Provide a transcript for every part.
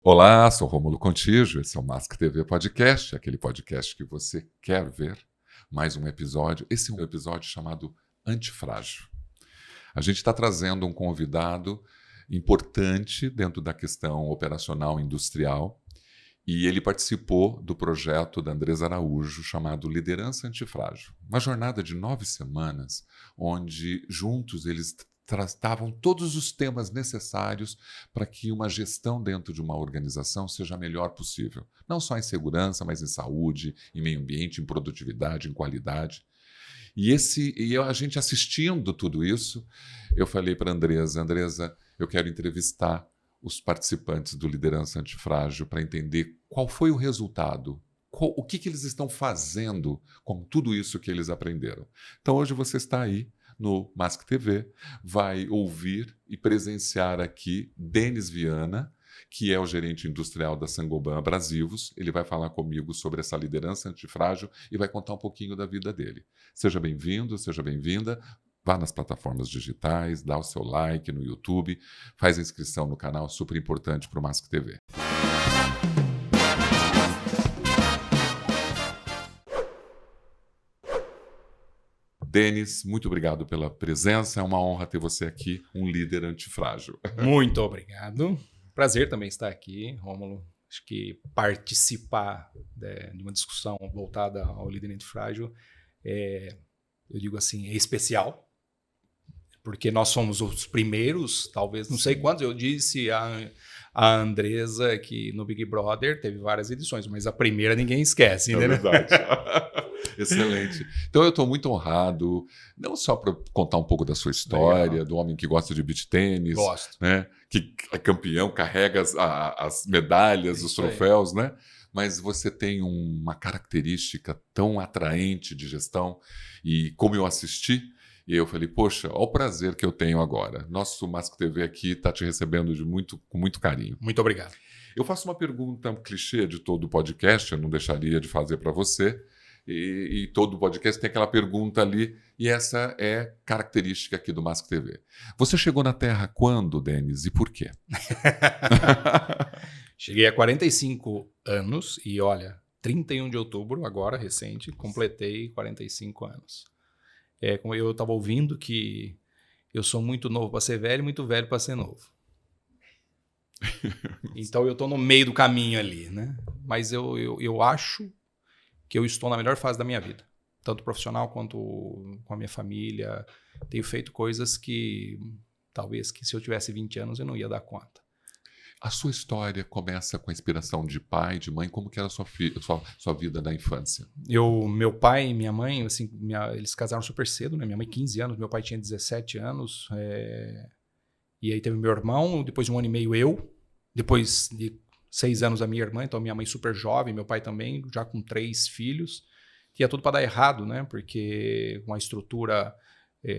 Olá, sou Rômulo Contígio, esse é o Mask TV Podcast, aquele podcast que você quer ver. Mais um episódio. Esse é um episódio chamado Antifrágil. A gente está trazendo um convidado importante dentro da questão operacional industrial e ele participou do projeto da Andresa Araújo chamado Liderança Antifrágil. Uma jornada de 9 semanas onde juntos eles tratavam todos os temas necessários para que uma gestão dentro de uma organização seja a melhor possível. Não só em segurança, mas em saúde, em meio ambiente, em produtividade, em qualidade. A gente assistindo tudo isso, eu falei para a Andresa, eu quero entrevistar os participantes do Liderança Antifrágil para entender qual foi o resultado, o que eles estão fazendo com tudo isso que eles aprenderam. Então hoje você está aí no Mask TV, vai ouvir e presenciar aqui Denis Viana, que é o gerente industrial da Saint-Gobain Abrasivos. Ele vai falar comigo sobre essa liderança antifrágil e vai contar um pouquinho da vida dele. Seja bem-vindo, seja bem-vinda. Vá nas plataformas digitais, dá o seu like no YouTube, faz a inscrição no canal, super importante para o Mask TV. Denis, muito obrigado pela presença. É uma honra ter você aqui, um líder antifrágil. Muito obrigado. Prazer também estar aqui, Rômulo. Acho que participar de uma discussão voltada ao líder antifrágil eu digo assim, é especial, porque nós somos os primeiros, talvez, não sei quantos, eu disse a Andresa que no Big Brother teve várias edições, mas a primeira ninguém esquece, né? É verdade. Excelente. Então eu estou muito honrado, não só para contar um pouco da sua história, legal, do homem que gosta de beach tênis, né? Que é campeão, carrega as medalhas, os troféus, né? Mas você tem uma característica tão atraente de gestão e como eu assisti, e eu falei, poxa, olha o prazer que eu tenho agora. Nosso Mask TV aqui está te recebendo com muito carinho. Muito obrigado. Eu faço uma pergunta clichê de todo o podcast, eu não deixaria de fazer para você. E todo podcast tem aquela pergunta ali, e essa é característica aqui do Mask TV. Você chegou na Terra quando, Denis, e por quê? Cheguei a 45 anos e, olha, 31 de outubro, agora, recente, completei 45 anos. Como eu estava ouvindo que eu sou muito novo para ser velho e muito velho para ser novo. Então eu estou no meio do caminho ali, né? Mas eu acho que eu estou na melhor fase da minha vida, tanto profissional quanto com a minha família. Tenho feito coisas que talvez que se eu tivesse 20 anos eu não ia dar conta. A sua história começa com a inspiração de pai, de mãe. Como que era a sua vida da infância? Meu pai e minha mãe, assim, eles casaram super cedo, né? Minha mãe 15 anos, meu pai tinha 17 anos. E aí teve meu irmão, depois de 1 ano e meio eu, depois de 6 anos a minha irmã, então minha mãe super jovem, meu pai também, já com 3 filhos. Tinha tudo para dar errado, né? Porque uma estrutura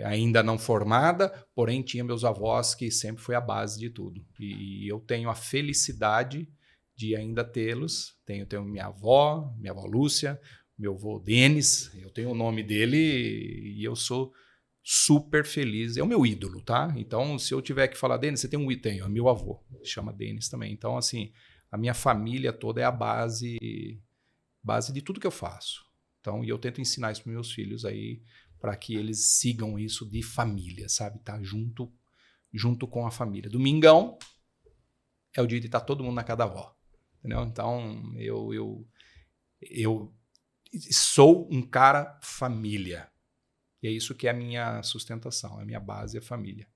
ainda não formada, porém tinha meus avós que sempre foi a base de tudo. E eu tenho a felicidade de ainda tê-los. Tenho minha avó Lúcia, meu avô Denis, eu tenho o nome dele e eu sou super feliz. É o meu ídolo, tá? Então, se eu tiver que falar, Denis, você tem um ídolo? Tenho, é meu avô, chama Denis também. Então, assim, a minha família toda é a base de tudo que eu faço. Então, e eu tento ensinar isso para meus filhos aí, para que eles sigam isso de família, sabe? Tá junto com a família. Domingão é o dia de estar todo mundo na casa da avó, entendeu? Então, eu sou um cara família. E é isso que é a minha sustentação, a minha base é a família.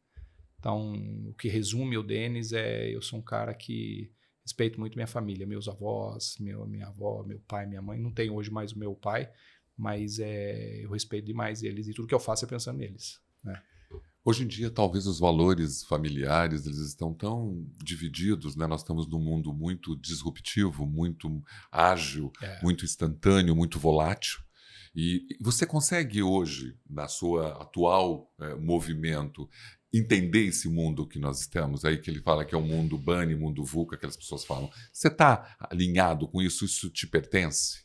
Então, o que resume o Denis eu sou um cara que respeito muito minha família, meus avós, minha avó, meu pai, minha mãe. Não tenho hoje mais o meu pai, mas eu respeito demais eles e tudo que eu faço é pensando neles, né? Hoje em dia, talvez os valores familiares eles estão tão divididos, né? Nós estamos num mundo muito disruptivo, muito ágil, muito instantâneo, muito volátil. E você consegue hoje, na sua atual movimento, entender esse mundo que nós estamos aí, que ele fala que é o mundo Bunny, mundo VUCA, que as pessoas falam. Você está alinhado com isso? Isso te pertence?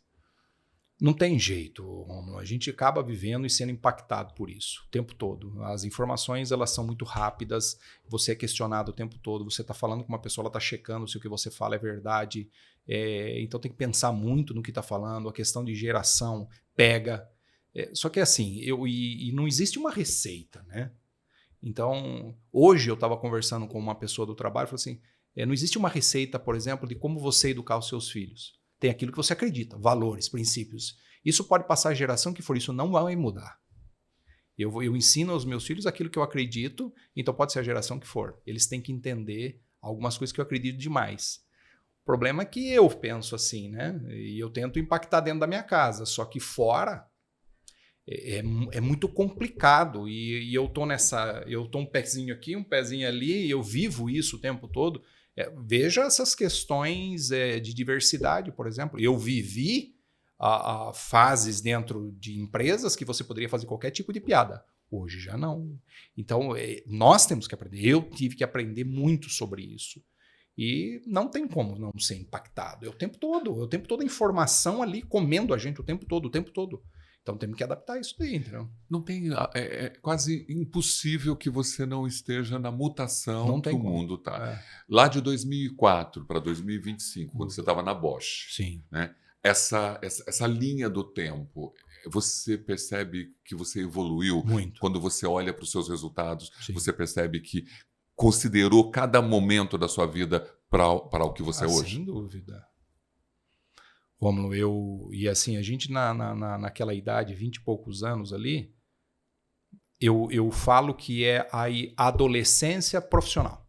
Não tem jeito, Romulo. A gente acaba vivendo e sendo impactado por isso o tempo todo. As informações, elas são muito rápidas, você é questionado o tempo todo, você está falando com uma pessoa, ela está checando se o que você fala é verdade. Então tem que pensar muito no que está falando, a questão de geração pega. Só que assim, e não existe uma receita, né? Então, hoje eu estava conversando com uma pessoa do trabalho e falei assim, não existe uma receita, por exemplo, de como você educar os seus filhos. Tem aquilo que você acredita, valores, princípios. Isso pode passar a geração que for, isso não vai mudar. Eu ensino aos meus filhos aquilo que eu acredito, então pode ser a geração que for. Eles têm que entender algumas coisas que eu acredito demais. O problema é que eu penso assim, né? E eu tento impactar dentro da minha casa, só que fora é muito complicado. E eu tô um pezinho aqui, um pezinho ali, e eu vivo isso o tempo todo. Veja essas questões de diversidade, por exemplo. Eu vivi fases dentro de empresas que você poderia fazer qualquer tipo de piada. Hoje já não. Então, nós temos que aprender. Eu tive que aprender muito sobre isso. E não tem como não ser impactado. O tempo todo a informação ali comendo a gente o tempo todo. Então temos que adaptar isso daí, entendeu? Não tem, é quase impossível que você não esteja na mutação não que tem o como. mundo está. Lá de 2004 para 2025, quando você estava na Bosch, sim, né? Essa linha do tempo, você percebe que você evoluiu muito. quando você olha para os seus resultados, Sim. você percebe que considerou cada momento da sua vida para o que você é hoje? Sem dúvida. Rômulo, e assim, a gente naquela idade, 20 e poucos anos ali, eu falo que é a adolescência profissional.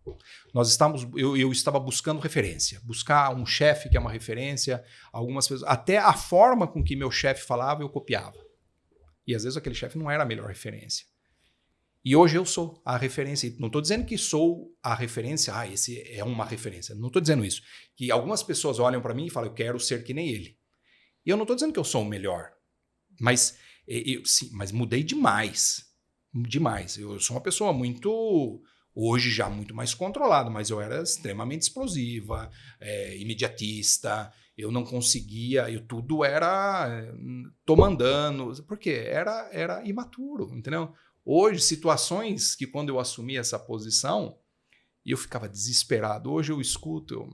Eu estava buscando referência, buscar um chefe que é uma referência, algumas pessoas, até a forma com que meu chefe falava eu copiava. E às vezes aquele chefe não era a melhor referência. E hoje eu sou a referência. Não estou dizendo que sou a referência, esse é uma referência. Não estou dizendo isso. Que algumas pessoas olham para mim e falam, eu quero ser que nem ele. E eu não estou dizendo que eu sou o melhor. Mas, mas mudei demais. Demais. Eu sou uma pessoa hoje já muito mais controlada, mas eu era extremamente explosiva, imediatista. Eu não conseguia, tudo era tô mandando. Por quê? Era imaturo, entendeu? Hoje, situações que quando eu assumi essa posição, eu ficava desesperado. Hoje eu escuto,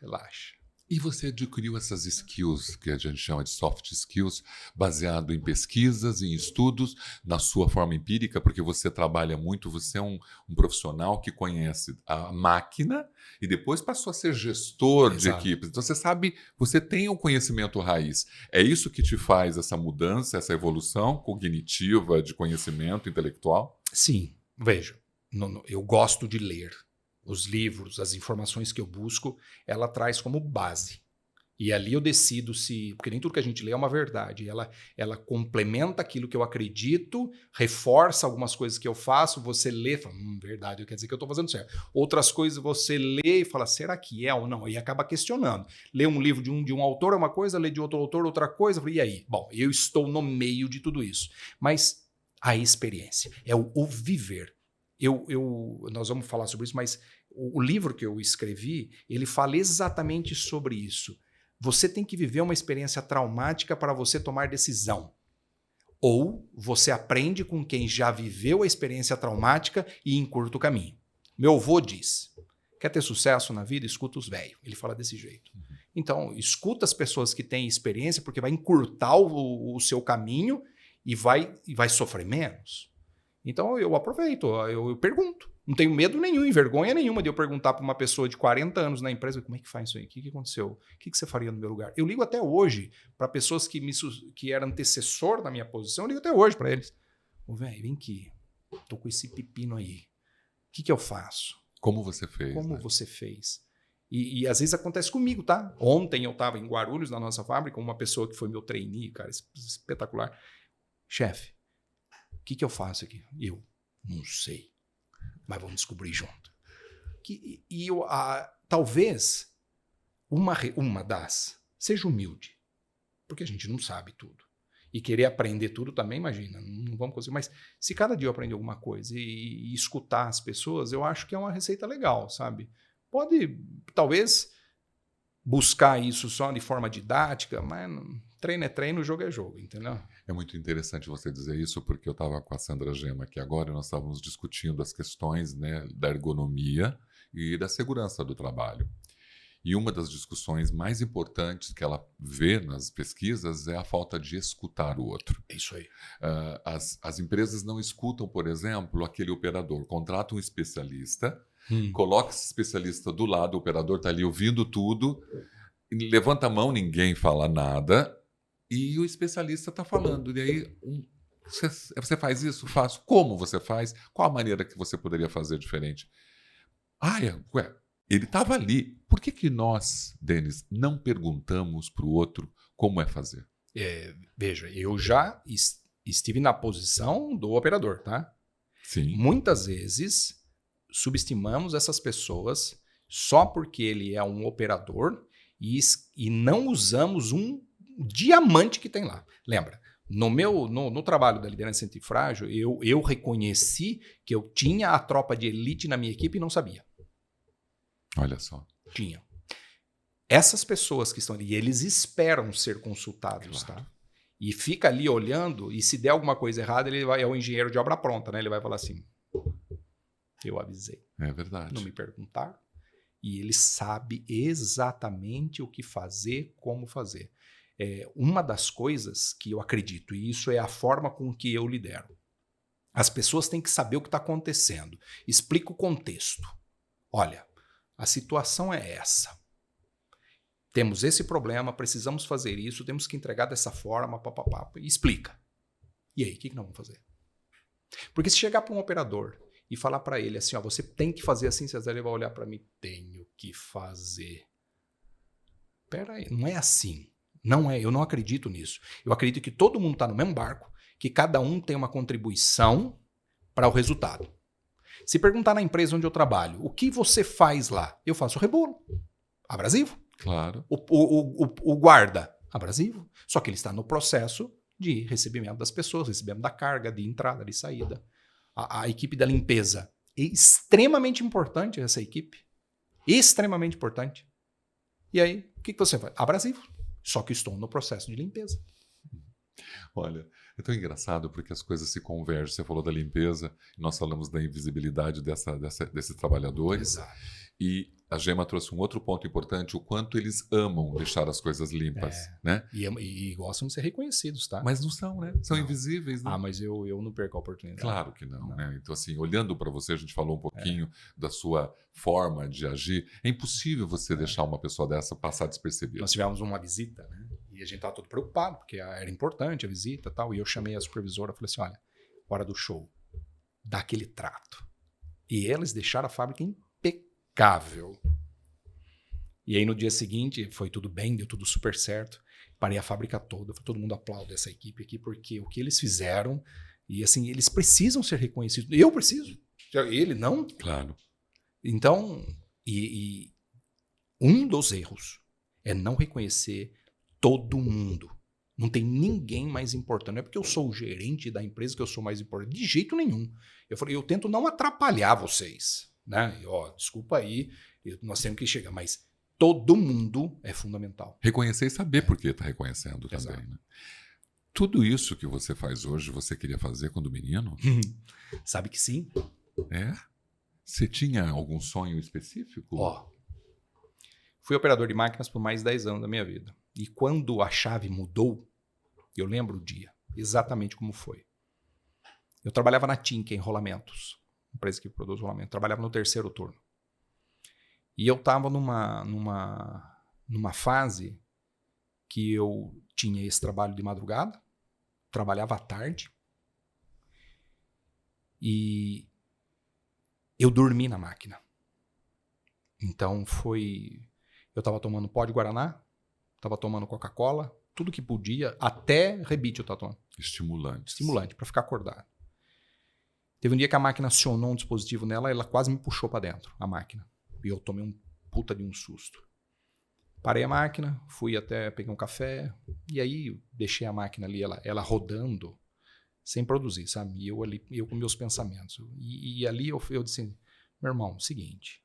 relaxa. E você adquiriu essas skills, que a gente chama de soft skills, baseado em pesquisas, em estudos, na sua forma empírica, porque você trabalha muito, você é um profissional que conhece a máquina e depois passou a ser gestor de equipes. Então você sabe, você tem um conhecimento raiz. É isso que te faz essa mudança, essa evolução cognitiva de conhecimento intelectual? Sim, veja, eu gosto de ler. Os livros, as informações que eu busco, ela traz como base. E ali eu decido porque nem tudo que a gente lê é uma verdade. Ela complementa aquilo que eu acredito, reforça algumas coisas que eu faço, você lê e fala, verdade, quer dizer que eu estou fazendo certo. Outras coisas você lê e fala, será que é ou não? E acaba questionando. Lê um livro de um autor é uma coisa, lê de outro autor outra coisa, e aí? Bom, eu estou no meio de tudo isso. Mas a experiência, é o viver. Nós vamos falar sobre isso, mas o livro que eu escrevi, ele fala exatamente sobre isso. Você tem que viver uma experiência traumática para você tomar decisão. Ou você aprende com quem já viveu a experiência traumática e encurta o caminho. Meu avô diz, quer ter sucesso na vida? Escuta os velhos. Ele fala desse jeito. Então, escuta as pessoas que têm experiência, porque vai encurtar o seu caminho e vai sofrer menos. Então eu aproveito, eu pergunto. Não tenho medo nenhum e vergonha nenhuma de eu perguntar para uma pessoa de 40 anos na empresa como é que faz isso aí, o que aconteceu, o que você faria no meu lugar. Eu ligo até hoje para pessoas que eram antecessor da minha posição, eu ligo até hoje para eles. Velho, vem aqui, tô com esse pepino aí, o que eu faço? Como você fez? Como você fez? E às vezes acontece comigo, tá? Ontem eu estava em Guarulhos, na nossa fábrica, com uma pessoa que foi meu trainee, cara, espetacular. Chefe, o que eu faço aqui? Eu não sei, mas vamos descobrir junto. Talvez uma das seja humilde, porque a gente não sabe tudo. E querer aprender tudo também, imagina, não vamos conseguir. Mas se cada dia eu aprender alguma coisa e escutar as pessoas, eu acho que é uma receita legal, sabe? Pode, talvez, buscar isso só de forma didática, mas Treino é treino, jogo é jogo, entendeu? É muito interessante você dizer isso, porque eu estava com a Sandra Gema aqui agora e nós estávamos discutindo as questões, né, da ergonomia e da segurança do trabalho. E uma das discussões mais importantes que ela vê nas pesquisas é a falta de escutar o outro. É isso aí. As empresas não escutam, por exemplo, aquele operador. Contrata um especialista, coloca esse especialista do lado, o operador está ali ouvindo tudo, levanta a mão, ninguém fala nada, e o especialista está falando. E aí, você faz isso? Faço. Como você faz? Qual a maneira que você poderia fazer diferente? Ele estava ali. Por que nós, Denis, não perguntamos para o outro como é fazer? Veja, eu já estive na posição do operador, tá? Sim. Muitas vezes subestimamos essas pessoas só porque ele é um operador e não usamos um diamante que tem lá. Lembra? No trabalho da liderança antifrágil, eu reconheci que eu tinha a tropa de elite na minha equipe e não sabia. Olha só. Tinha. Essas pessoas que estão ali, eles esperam ser consultados, Claro. tá? E fica ali olhando, e se der alguma coisa errada, é o engenheiro de obra pronta, né? Ele vai falar assim, eu avisei. É verdade. Não me perguntar. E ele sabe exatamente o que fazer, como fazer. Uma das coisas que eu acredito, e isso é a forma com que eu lidero. As pessoas têm que saber o que está acontecendo. Explica o contexto. Olha, a situação é essa. Temos esse problema, precisamos fazer isso, temos que entregar dessa forma, papapá. Explica. E aí, o que nós vamos fazer? Porque se chegar para um operador e falar para ele assim, ó, você tem que fazer assim, César, ele vai olhar para mim, tenho que fazer. Pera aí, não é assim. Não é, eu não acredito nisso. Eu acredito que todo mundo está no mesmo barco, que cada um tem uma contribuição para o resultado. Se perguntar na empresa onde eu trabalho, o que você faz lá? Eu faço rebolo. Abrasivo. Claro. O guarda. Abrasivo. Só que ele está no processo de recebimento das pessoas, recebimento da carga, de entrada, de saída. A equipe da limpeza. É extremamente importante essa equipe. Extremamente importante. E aí, o que você faz? Abrasivo. Só que estou no processo de limpeza. Olha, é tão engraçado porque as coisas se convergem. Você falou da limpeza, nós falamos da invisibilidade desses trabalhadores. Exato. E a Gema trouxe um outro ponto importante, o quanto eles amam deixar as coisas limpas. Né? E gostam de ser reconhecidos, tá? Mas não são, né? São invisíveis. Né? Mas eu não perco a oportunidade. Claro que não. Né? Então, assim, olhando para você, a gente falou um pouquinho da sua forma de agir. É impossível você deixar uma pessoa dessa passar despercebida. Nós tivemos uma visita, né? E a gente estava todo preocupado, porque era importante a visita e tal. E eu chamei a supervisora e falei assim, olha, hora do show, dá aquele trato. E eles deixaram a fábrica impecável. E aí no dia seguinte foi tudo bem, deu tudo super certo. Parei a fábrica toda, todo mundo aplaude essa equipe aqui, porque o que eles fizeram, e assim, eles precisam ser reconhecidos. Eu preciso, ele não. Claro. Então, um dos erros é não reconhecer todo mundo. Não tem ninguém mais importante. Não é porque eu sou o gerente da empresa que eu sou mais importante. De jeito nenhum. Eu falei, eu tento não atrapalhar vocês. Né? Desculpa aí, nós temos que chegar, mas todo mundo é fundamental. Reconhecer e saber por que está reconhecendo também. Exato. Né? Tudo isso que você faz hoje, você queria fazer quando menino? Sabe que sim. É? Você tinha algum sonho específico? Fui operador de máquinas por mais de 10 anos da minha vida. E quando a chave mudou, eu lembro o dia, exatamente como foi. Eu trabalhava na Tinca, em rolamentos, empresa que produz rolamento. Trabalhava no terceiro turno. E eu estava numa fase que eu tinha esse trabalho de madrugada, trabalhava à tarde, e eu dormi na máquina. Então eu estava tomando pó de Guaraná, estava tomando Coca-Cola, tudo que podia, até rebite eu estava tomando. Estimulante, para ficar acordado. Teve um dia que a máquina acionou um dispositivo nela, ela quase me puxou para dentro, a máquina. E eu tomei um puta de um susto. Parei a máquina, fui até, peguei um café, e aí deixei a máquina ali, ela rodando, sem produzir, sabe? E eu com meus pensamentos. E ali eu disse, meu irmão, seguinte,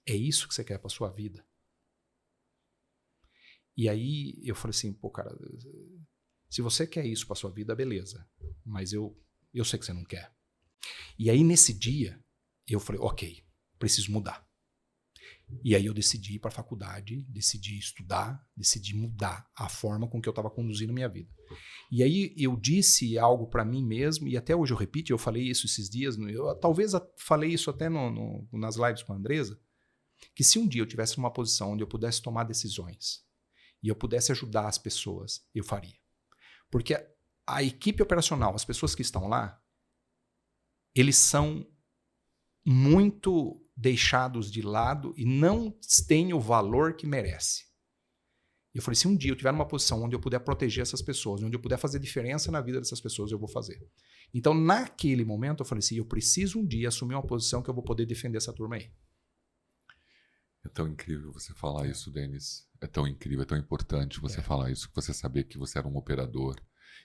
é isso que você quer para sua vida? E aí eu falei assim, pô, cara, se você quer isso pra sua vida, beleza. Mas eu sei que você não quer. E aí nesse dia, eu falei, ok, preciso mudar. E aí eu decidi ir para a faculdade, decidi estudar, decidi mudar a forma com que eu estava conduzindo minha vida. E aí eu disse algo para mim mesmo, e até hoje eu repito, eu falei isso esses dias, talvez falei isso até nas lives com a Andresa, que se um dia eu tivesse numa posição onde eu pudesse tomar decisões e eu pudesse ajudar as pessoas, eu faria. Porque a equipe operacional, as pessoas que estão lá, eles são muito deixados de lado e não têm o valor que merece. E eu falei, se um dia eu estiver numa posição onde eu puder proteger essas pessoas, onde eu puder fazer diferença na vida dessas pessoas, eu vou fazer. Então, naquele momento, eu falei assim, eu preciso um dia assumir uma posição que eu vou poder defender essa turma aí. É tão incrível você falar isso, Denis. É tão incrível, é tão importante você falar isso, que você saber que você era um operador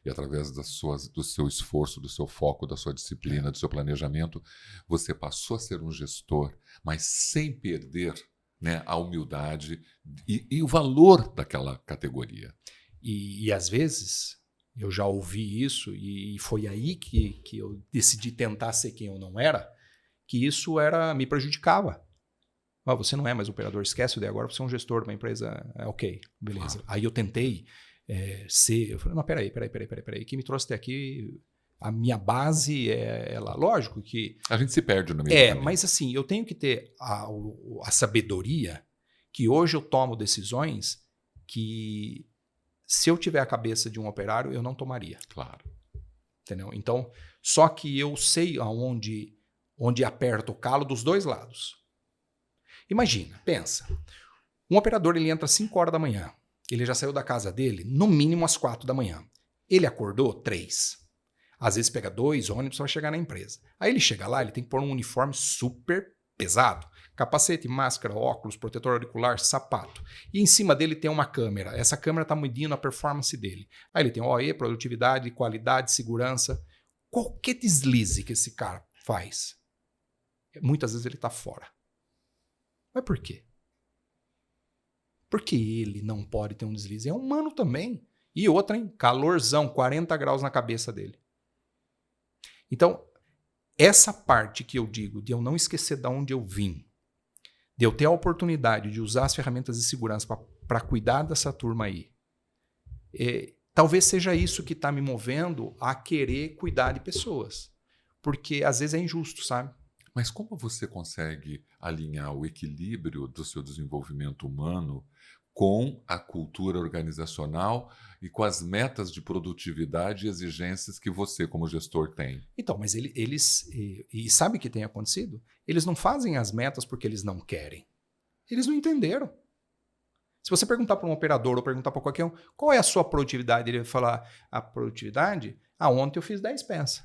e através do seu esforço, do seu foco, da sua disciplina, do seu planejamento, você passou a ser um gestor, mas sem perder, né, a humildade e o valor daquela categoria. E às vezes eu já ouvi isso e foi aí que eu decidi tentar ser quem eu não era, que isso me prejudicava. Ah, você não é mais operador, esquece, daí agora você é um gestor de uma empresa, ok, beleza. Aí eu tentei ser, eu falei, não, peraí, que me trouxe até aqui, a minha base é ela. Lógico que... A gente se perde no meio do caminho. Mas assim, eu tenho que ter a sabedoria que hoje eu tomo decisões que se eu tiver a cabeça de um operário, eu não tomaria. Claro. Entendeu? Então, só que eu sei onde aperta o calo dos dois lados. Imagina, pensa. Um operador, ele entra às 5 horas da manhã. Ele já saiu da casa dele, no mínimo às 4 da manhã. Ele acordou 3. Às vezes pega 2 ônibus para chegar na empresa. Aí ele chega lá, ele tem que pôr um uniforme super pesado. Capacete, máscara, óculos, protetor auricular, sapato. E em cima dele tem uma câmera. Essa câmera está medindo a performance dele. Aí ele tem OE, produtividade, qualidade, segurança. Qualquer deslize que esse cara faz, muitas vezes ele está fora. Mas por quê? Porque ele não pode ter um deslize. É humano também. E outra, hein? Calorzão, 40 graus na cabeça dele. Então, essa parte que eu digo de eu não esquecer de onde eu vim, de eu ter a oportunidade de usar as ferramentas de segurança para cuidar dessa turma aí, talvez seja isso que está me movendo a querer cuidar de pessoas. Porque às vezes é injusto, sabe? Mas como você consegue alinhar o equilíbrio do seu desenvolvimento humano com a cultura organizacional e com as metas de produtividade e exigências que você, como gestor, tem? Então, mas eles... E sabe o que tem acontecido? Eles não fazem as metas porque eles não querem. Eles não entenderam. Se você perguntar para um operador ou perguntar para qualquer um, qual é a sua produtividade? Ele vai falar, a produtividade? Ontem eu fiz 10 peças.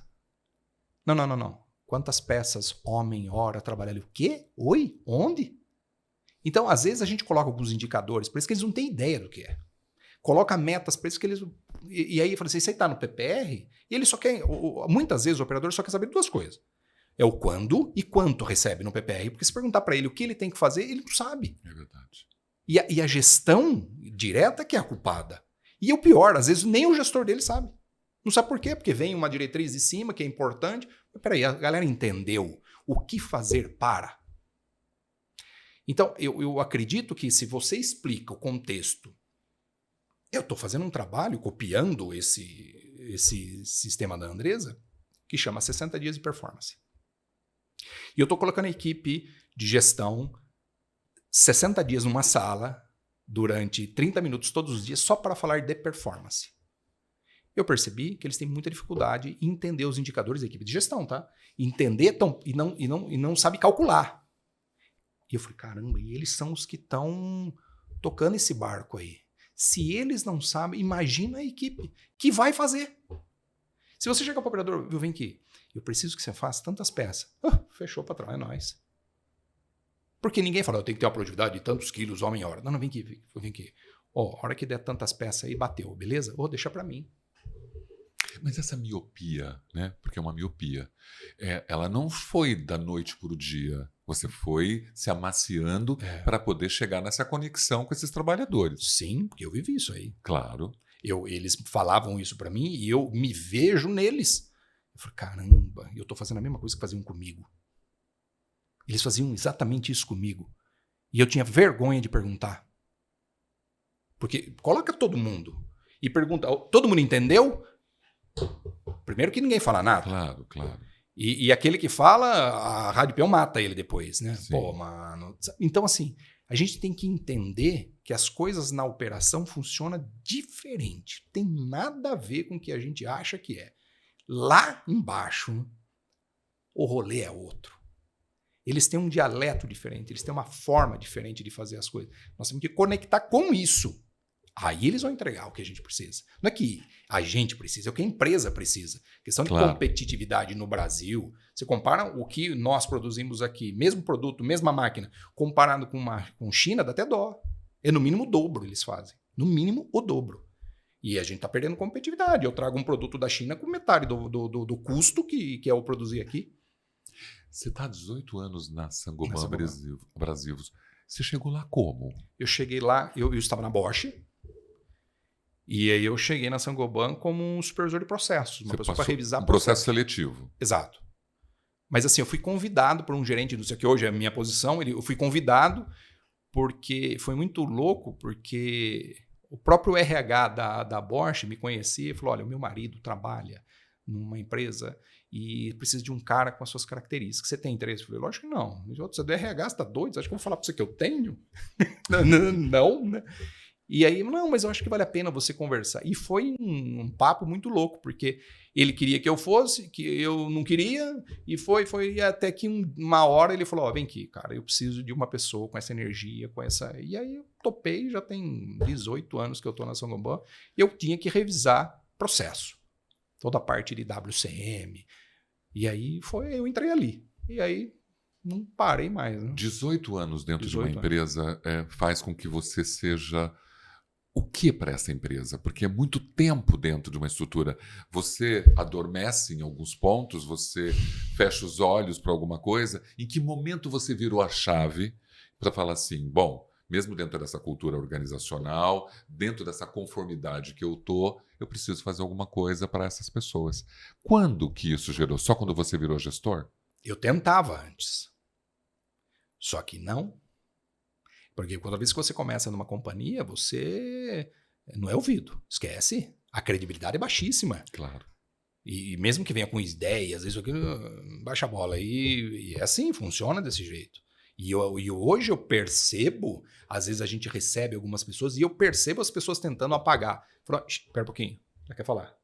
Não. Quantas peças, homem, hora, trabalhar? O quê? Oi? Onde? Então, às vezes a gente coloca alguns indicadores, por isso que eles não têm ideia do que é. Coloca metas para isso que eles... E aí fala assim, você está no PPR? E ele só quer... Muitas vezes o operador só quer saber 2 coisas. É o quando e quanto recebe no PPR. Porque se perguntar para ele o que ele tem que fazer, ele não sabe. É verdade. E a gestão direta que é a culpada. E o pior, às vezes nem o gestor dele sabe. Não sabe por quê? Porque vem uma diretriz de cima que é importante. Mas peraí, a galera entendeu o que fazer para. Então, eu acredito que se você explica o contexto, eu estou fazendo um trabalho copiando esse sistema da Andresa, que chama 60 dias de performance. E eu estou colocando a equipe de gestão 60 dias numa sala, durante 30 minutos todos os dias, só para falar de performance. Eu percebi que eles têm muita dificuldade em entender os indicadores da equipe de gestão, tá? Entender e não sabe calcular. E eu falei, caramba, e eles são os que estão tocando esse barco aí. Se eles não sabem, imagina a equipe que vai fazer. Se você chegar para o operador, vem aqui, eu preciso que você faça tantas peças. Fechou, patrão, é nóis. Porque ninguém fala, eu tenho que ter uma produtividade de tantos quilos, homem hora. Não, vem aqui. A hora que der tantas peças aí, bateu, beleza? Deixa para mim. Mas essa miopia, né? Porque é uma miopia, ela não foi da noite para o dia. Você foi se amaciando para poder chegar nessa conexão com esses trabalhadores. Sim, porque eu vivi isso aí. Claro. Eles falavam isso para mim e eu me vejo neles. Eu falei, caramba, eu tô fazendo a mesma coisa que faziam comigo. Eles faziam exatamente isso comigo. E eu tinha vergonha de perguntar. Porque coloca todo mundo e pergunta, todo mundo entendeu? Primeiro que ninguém fala nada. Claro, claro. E aquele que fala, a Rádio Peão mata ele depois, né? Sim. Pô, mano. Então, assim, a gente tem que entender que as coisas na operação funcionam diferente. Tem nada a ver com o que a gente acha que é. Lá embaixo, o rolê é outro. Eles têm um dialeto diferente, eles têm uma forma diferente de fazer as coisas. Nós temos que conectar com isso. Aí eles vão entregar o que a gente precisa. Não é que a gente precisa, é o que a empresa precisa. Questão de competitividade no Brasil. Você compara o que nós produzimos aqui, mesmo produto, mesma máquina, comparado com China, dá até dó. É no mínimo o dobro eles fazem. No mínimo o dobro. E a gente está perdendo competitividade. Eu trago um produto da China com metade do custo que é o produzir aqui. Você está há 18 anos na Saint-Gobain Abrasivos. Você chegou lá como? Eu cheguei lá, eu estava na Bosch. E aí eu cheguei na Saint-Gobain como um supervisor de processos. Uma pessoa para revisar processo seletivo. Exato. Mas assim, eu fui convidado por um gerente indústria, que hoje é a minha posição. Eu fui convidado porque foi muito louco, porque o próprio RH da Bosch me conhecia e falou, olha, o meu marido trabalha numa empresa e precisa de um cara com as suas características. Você tem interesse? Eu falei, lógico que não. Você é do RH, você está doido? Você acha que eu vou falar para você que eu tenho? Não, né? E aí, não, mas eu acho que vale a pena você conversar. E foi um papo muito louco, porque ele queria que eu fosse, que eu não queria, e foi até que uma hora ele falou, vem aqui, cara, eu preciso de uma pessoa com essa energia, com essa... E aí eu topei, já tem 18 anos que eu estou na Saint-Gobain, e eu tinha que revisar processo. Toda a parte de WCM. E aí eu entrei ali. E aí não parei mais. Né? 18 anos dentro de uma empresa faz com que você seja o que para essa empresa? Porque é muito tempo dentro de uma estrutura. Você adormece em alguns pontos, você fecha os olhos para alguma coisa. Em que momento você virou a chave para falar assim, bom, mesmo dentro dessa cultura organizacional, dentro dessa conformidade que eu preciso fazer alguma coisa para essas pessoas. Quando que isso gerou? Só quando você virou gestor? Eu tentava antes. Só que não. Porque toda vez que você começa numa companhia, você não é ouvido. Esquece. A credibilidade é baixíssima. Claro. E mesmo que venha com ideias, isso aqui, baixa a bola. E é assim, funciona desse jeito. E hoje eu percebo, às vezes a gente recebe algumas pessoas e eu percebo as pessoas tentando apagar. Falo, espera um pouquinho, já quer falar.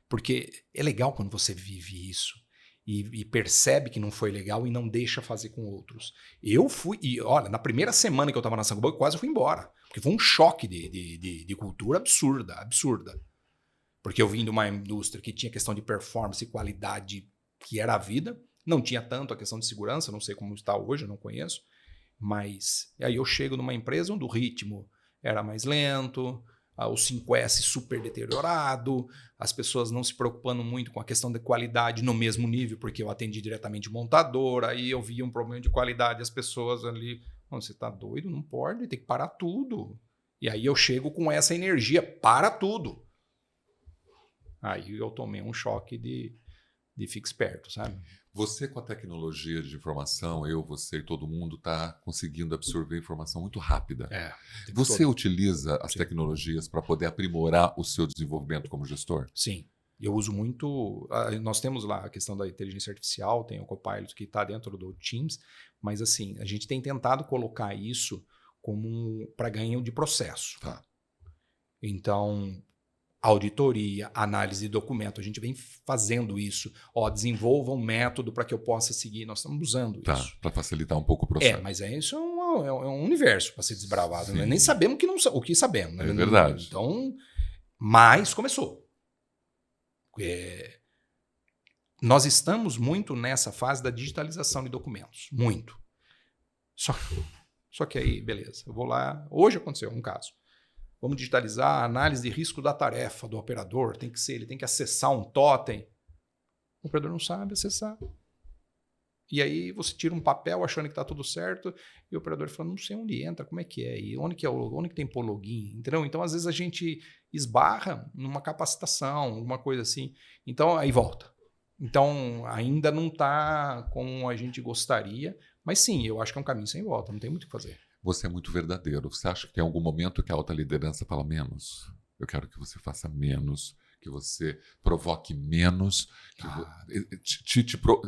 Porque é legal quando você vive isso e percebe que não foi legal e não deixa fazer com outros. Eu fui, e olha, na primeira semana que eu estava na Saint-Gobain, eu quase fui embora. Porque foi um choque de cultura absurda. Porque eu vim de uma indústria que tinha questão de performance e qualidade que era a vida. Não tinha tanto a questão de segurança, não sei como está hoje, eu não conheço. Mas aí eu chego numa empresa onde o ritmo era mais lento, o 5S super deteriorado, as pessoas não se preocupando muito com a questão da qualidade no mesmo nível, porque eu atendi diretamente montador, aí eu via um problema de qualidade, as pessoas ali, você está doido? Não pode, tem que parar tudo. E aí eu chego com essa energia, para tudo. Aí eu tomei um choque de fique esperto, sabe? Você com a tecnologia de informação, você e todo mundo está conseguindo absorver informação muito rápida. Você utiliza as tecnologias para poder aprimorar o seu desenvolvimento como gestor? Sim. Eu uso muito... Nós temos lá a questão da inteligência artificial, tem o Copilot que está dentro do Teams, mas assim, a gente tem tentado colocar isso como para ganho de processo. Tá. Então... auditoria, análise de documento, a gente vem fazendo isso. Desenvolva um método para que eu possa seguir. Nós estamos usando isso. Para facilitar um pouco o processo. Mas isso é um universo para ser desbravado. Né? Nem sabemos o que sabemos. Né? É verdade. Então, mas começou. Nós estamos muito nessa fase da digitalização de documentos. Muito. Só que aí, beleza. Eu vou lá. Hoje aconteceu um caso. vamos digitalizar a análise de risco da tarefa do operador, ele tem que acessar um totem. O operador não sabe acessar. E aí você tira um papel achando que está tudo certo e o operador fala, não sei onde entra, como é que é, e onde que tem pôr login, entendeu? Então, às vezes, a gente esbarra numa capacitação, alguma coisa assim. Então, aí volta. Então, ainda não está como a gente gostaria, mas sim, eu acho que é um caminho sem volta, não tem muito o que fazer. Você é muito verdadeiro. Você acha que tem algum momento que a alta liderança fala menos? Eu quero que você faça menos, que você provoque menos, que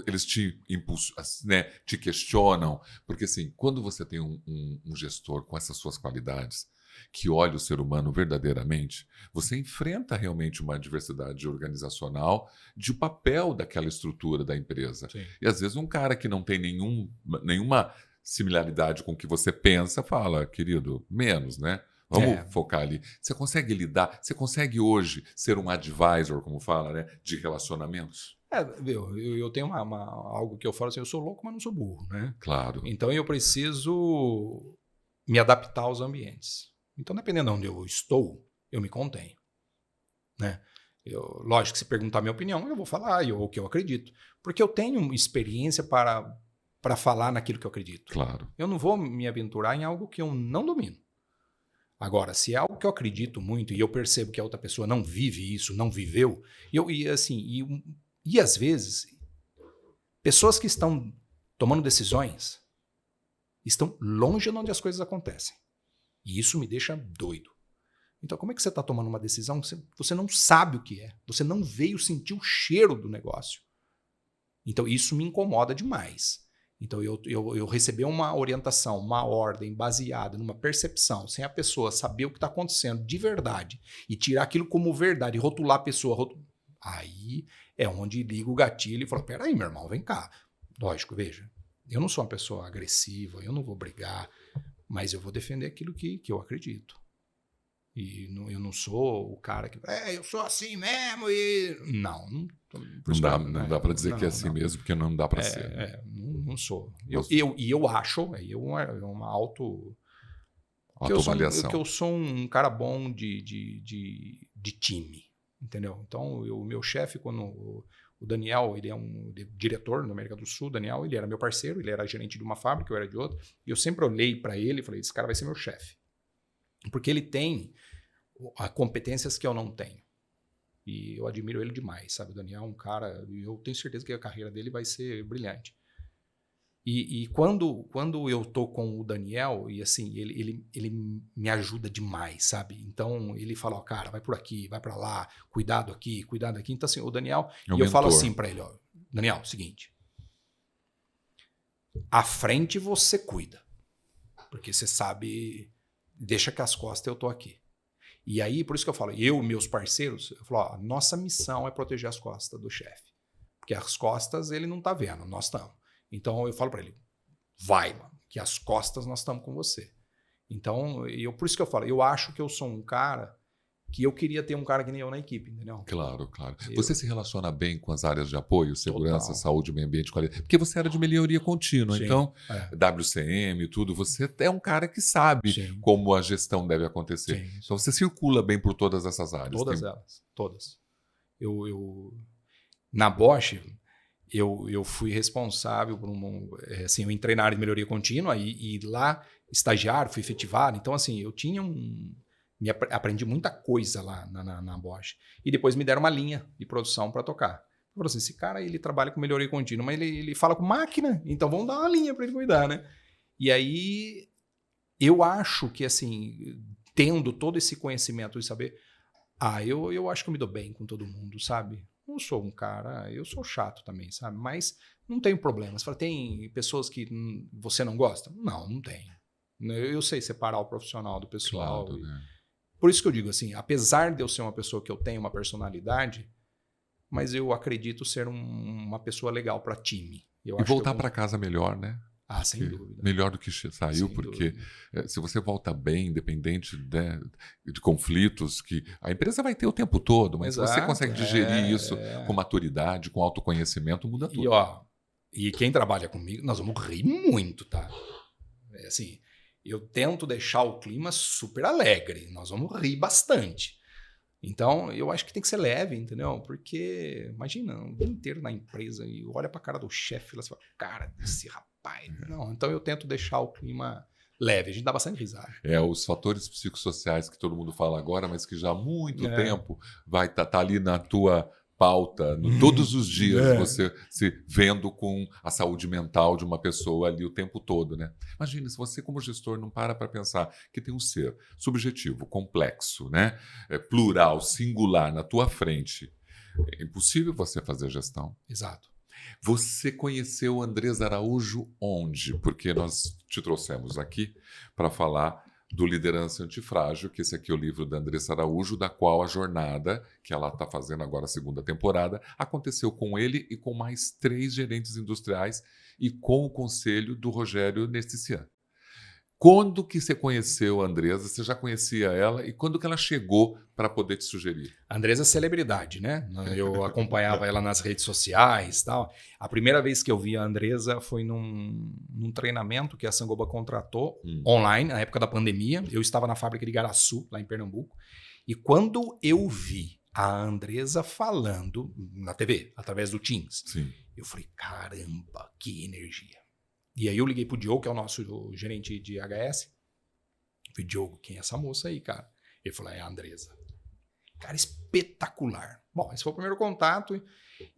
eles te impulsam, né, te questionam. Porque assim, quando você tem um gestor com essas suas qualidades, que olha o ser humano verdadeiramente, você enfrenta realmente uma diversidade organizacional de papel daquela estrutura da empresa. Sim. E às vezes um cara que não tem nenhuma similaridade com o que você pensa, fala, querido, menos, né? Vamos focar ali. Você consegue lidar? Você consegue hoje ser um advisor, como fala, né? De relacionamentos? Eu tenho algo que eu falo assim, eu sou louco, mas não sou burro, né? Claro. Então eu preciso me adaptar aos ambientes. Então, dependendo de onde eu estou, eu me contenho, né? Lógico que se perguntar a minha opinião, eu vou falar o que eu acredito. Porque eu tenho experiência para falar naquilo que eu acredito. Claro. Eu não vou me aventurar em algo que eu não domino. Agora, se é algo que eu acredito muito e eu percebo que a outra pessoa não vive isso, não viveu, e às vezes, pessoas que estão tomando decisões estão longe de onde as coisas acontecem. E isso me deixa doido. Então, como é que você está tomando uma decisão que você não sabe o que é? Você não veio sentir o cheiro do negócio. Então, isso me incomoda demais. Então, eu receber uma orientação, uma ordem baseada numa percepção, sem a pessoa saber o que está acontecendo de verdade e tirar aquilo como verdade, rotular a pessoa, aí é onde liga o gatilho e fala, peraí, meu irmão, vem cá. Lógico, veja, eu não sou uma pessoa agressiva, eu não vou brigar, mas eu vou defender aquilo que eu acredito. E eu não sou o cara que... eu sou assim mesmo e... Não dá para dizer que é assim mesmo, porque não dá para ser. Não sou. Eu acho, é uma autoavaliação. Que eu sou um cara bom de time, entendeu? Então, o meu chefe, quando o Daniel, ele é um diretor na América do Sul, o Daniel, ele era meu parceiro, ele era gerente de uma fábrica, eu era de outra, e eu sempre olhei para ele e falei, esse cara vai ser meu chefe. Porque ele tem competências que eu não tenho. E eu admiro ele demais, sabe? O Daniel é um cara... Eu tenho certeza que a carreira dele vai ser brilhante. E quando eu tô com o Daniel, e assim, ele me ajuda demais, sabe? Então, ele fala, cara, vai por aqui, vai para lá, cuidado aqui. Então, assim, o Daniel... É um e eu mentor. falo assim para ele, Daniel, seguinte. À frente você cuida. Porque você sabe... Deixa que as costas eu tô aqui. E aí, por isso que eu falo, meus parceiros, eu falo, a nossa missão é proteger as costas do chefe. Porque as costas ele não tá vendo, nós estamos. Então eu falo para ele, vai, mano, que as costas nós estamos com você. Então, por isso que eu falo, eu acho que eu sou um cara que eu queria ter um cara que nem eu na equipe, entendeu? Claro. Você se relaciona bem com as áreas de apoio, segurança, Total. Saúde, meio ambiente, qualidade? Porque você era de melhoria contínua, Sim, então, WCM, tudo, você é um cara que sabe como a gestão deve acontecer. Sim. Então você circula bem por todas essas áreas. Todas elas, todas. Na Bosch, eu fui responsável por assim, eu entrei na área de melhoria contínua e lá, estagiário, fui efetivado. Então, assim, eu tinha aprendi muita coisa lá na Bosch. E depois me deram uma linha de produção para tocar. Eu falei assim, esse cara ele trabalha com melhoria contínua, mas ele fala com máquina, então vamos dar uma linha para ele cuidar, né? E aí, eu acho que, assim, tendo todo esse conhecimento e saber, eu acho que eu me dou bem com todo mundo, sabe? Não sou um cara, eu sou chato também, sabe? Mas não tenho problema. Você fala, tem pessoas que você não gosta? Não tem. Eu sei separar o profissional do pessoal. Claro, né? Por isso que eu digo assim, apesar de eu ser uma pessoa que eu tenho uma personalidade, mas eu acredito ser uma pessoa legal para time. E voltar para casa melhor, né? Sem dúvida. Melhor do que saiu, porque se você volta bem, independente de conflitos, que a empresa vai ter o tempo todo, mas se você consegue digerir isso com maturidade, com autoconhecimento, muda tudo. E quem trabalha comigo, nós vamos rir muito, tá? Assim, eu tento deixar o clima super alegre. Nós vamos rir bastante. Então, eu acho que tem que ser leve, entendeu? Porque, imagina, o dia inteiro na empresa e olha pra cara do chefe e fala, cara desse rapaz. Não, então eu tento deixar o clima leve. A gente dá bastante risada. Os fatores psicossociais que todo mundo fala agora, mas que já há muito tempo vai estar ali na tua pauta, todos os dias você se vendo com a saúde mental de uma pessoa ali o tempo todo, né? Imagina, se você como gestor não para pensar que tem um ser subjetivo, complexo, né? Plural, singular na tua frente, é impossível você fazer gestão. Exato. Você conheceu o Andrés Araújo onde? Porque nós te trouxemos aqui para falar do Liderança Antifrágil, que esse aqui é o livro da Andressa Araújo, da qual a jornada, que ela está fazendo agora a segunda temporada, aconteceu com ele e com mais 3 gerentes industriais e com o conselho do Rogério Nestician. Quando que você conheceu a Andressa? Você já conhecia ela? E quando que ela chegou para poder te sugerir? A Andressa é celebridade, né? Eu acompanhava ela nas redes sociais e tal. A primeira vez que eu vi a Andressa foi num treinamento que a Sangoba contratou online, na época da pandemia. Eu estava na fábrica de Garaçu, lá em Pernambuco. E quando eu vi a Andressa falando na TV, através do Teams, eu falei, caramba, que energia. E aí eu liguei pro Diogo, que é o nosso gerente de HS. Falei, Diogo, quem é essa moça aí, cara? Ele falou, é a Andressa. Cara, espetacular. Bom, esse foi o primeiro contato.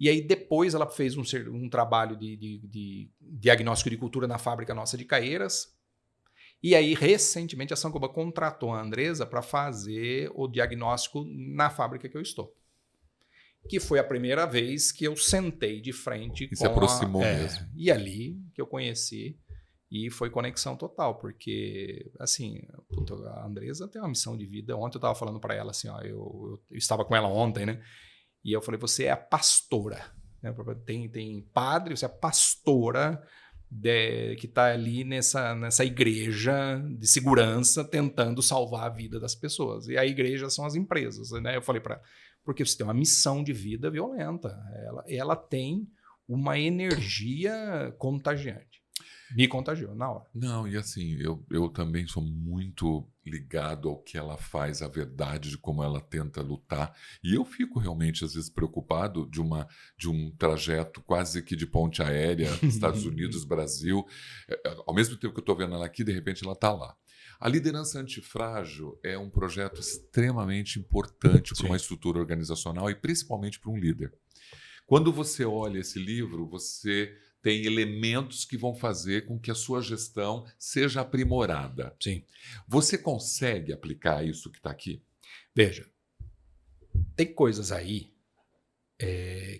E aí depois ela fez um trabalho de diagnóstico de cultura na fábrica nossa de Caieiras. E aí, recentemente, a Sangoba contratou a Andressa para fazer o diagnóstico na fábrica que eu estou. Que foi a primeira vez que eu sentei de frente e se aproximou mesmo. E ali que eu conheci e foi conexão total, porque, assim, a Andressa tem uma missão de vida. Ontem eu estava falando para ela, assim, ó, eu estava com ela ontem, né? E eu falei, você é a pastora. Né? Tem padre, você é a pastora que está ali nessa igreja de segurança tentando salvar a vida das pessoas. E a igreja são as empresas, né? Eu falei para ela, porque você tem uma missão de vida violenta. Ela tem uma energia contagiante. Me contagiou na hora. Não, e assim, eu também sou muito ligado ao que ela faz, à verdade de como ela tenta lutar. E eu fico realmente, às vezes, preocupado de um trajeto quase que de ponte aérea, Estados Unidos, Brasil. Ao mesmo tempo que eu estou vendo ela aqui, de repente ela está lá. A Liderança Antifrágil é um projeto extremamente importante para uma estrutura organizacional e principalmente para um líder. Quando você olha esse livro, você tem elementos que vão fazer com que a sua gestão seja aprimorada. Sim. Você consegue aplicar isso que está aqui? Veja, tem coisas aí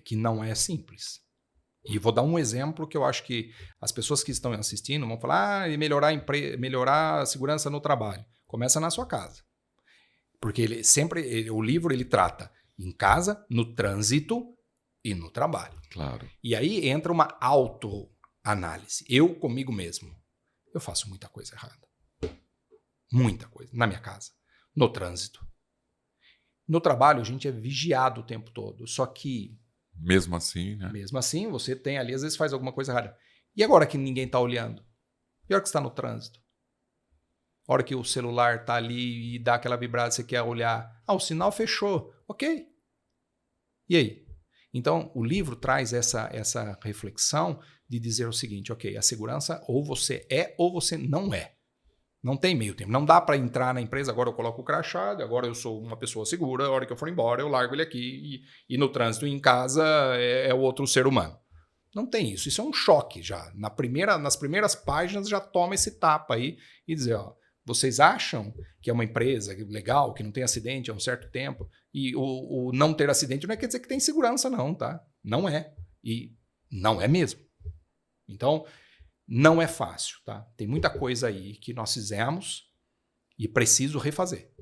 que não é simples. E vou dar um exemplo que eu acho que as pessoas que estão assistindo vão falar melhorar a segurança no trabalho. Começa na sua casa. Porque o livro ele trata em casa, no trânsito e no trabalho. Claro. E aí entra uma autoanálise. Eu comigo mesmo. Eu faço muita coisa errada. Muita coisa. Na minha casa. No trânsito. No trabalho, a gente é vigiado o tempo todo. Só que... Mesmo assim, né? Mesmo assim, você tem ali, às vezes faz alguma coisa errada. E agora que ninguém está olhando? Pior que você está no trânsito. A hora que o celular está ali e dá aquela vibrada, você quer olhar. O sinal fechou. Ok. E aí? Então, o livro traz essa reflexão de dizer o seguinte, ok, a segurança ou você é ou você não é. Não tem meio tempo. Não dá para entrar na empresa, agora eu coloco o crachá, agora eu sou uma pessoa segura, a hora que eu for embora eu largo ele aqui e no trânsito em casa é o outro ser humano. Não tem isso. Isso é um choque já. Nas primeiras páginas já toma esse tapa aí e dizer, ó, vocês acham que é uma empresa legal, que não tem acidente há um certo tempo, e o não ter acidente não quer dizer que tem segurança não, tá? Não é. E não é mesmo. Então, não é fácil, tá? Tem muita coisa aí que nós fizemos e preciso refazer.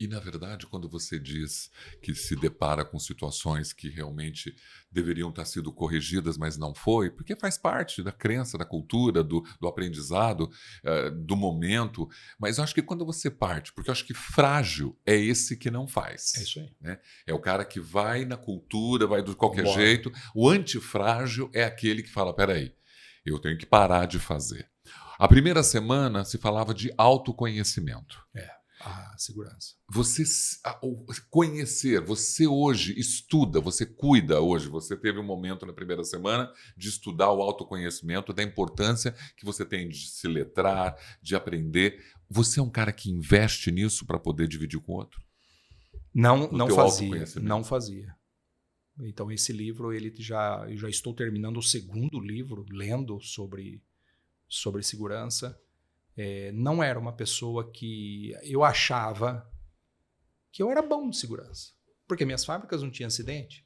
E, na verdade, quando você diz que se depara com situações que realmente deveriam ter sido corrigidas, mas não foi, porque faz parte da crença, da cultura, do aprendizado, do momento, mas eu acho que quando você parte, porque eu acho que frágil é esse que não faz. É isso aí. Né? É o cara que vai na cultura, vai de qualquer jeito. O antifrágil é aquele que fala, peraí, eu tenho que parar de fazer. A primeira semana se falava de autoconhecimento. A segurança. Você conhecer, você hoje estuda, você cuida hoje, você teve um momento na primeira semana de estudar o autoconhecimento, da importância que você tem de se letrar, de aprender. Você é um cara que investe nisso para poder dividir com o outro? Não fazia. Não fazia. Então, esse livro, eu já estou terminando o segundo livro, lendo sobre segurança. Não era uma pessoa que eu achava que eu era bom de segurança. Porque minhas fábricas não tinham acidente.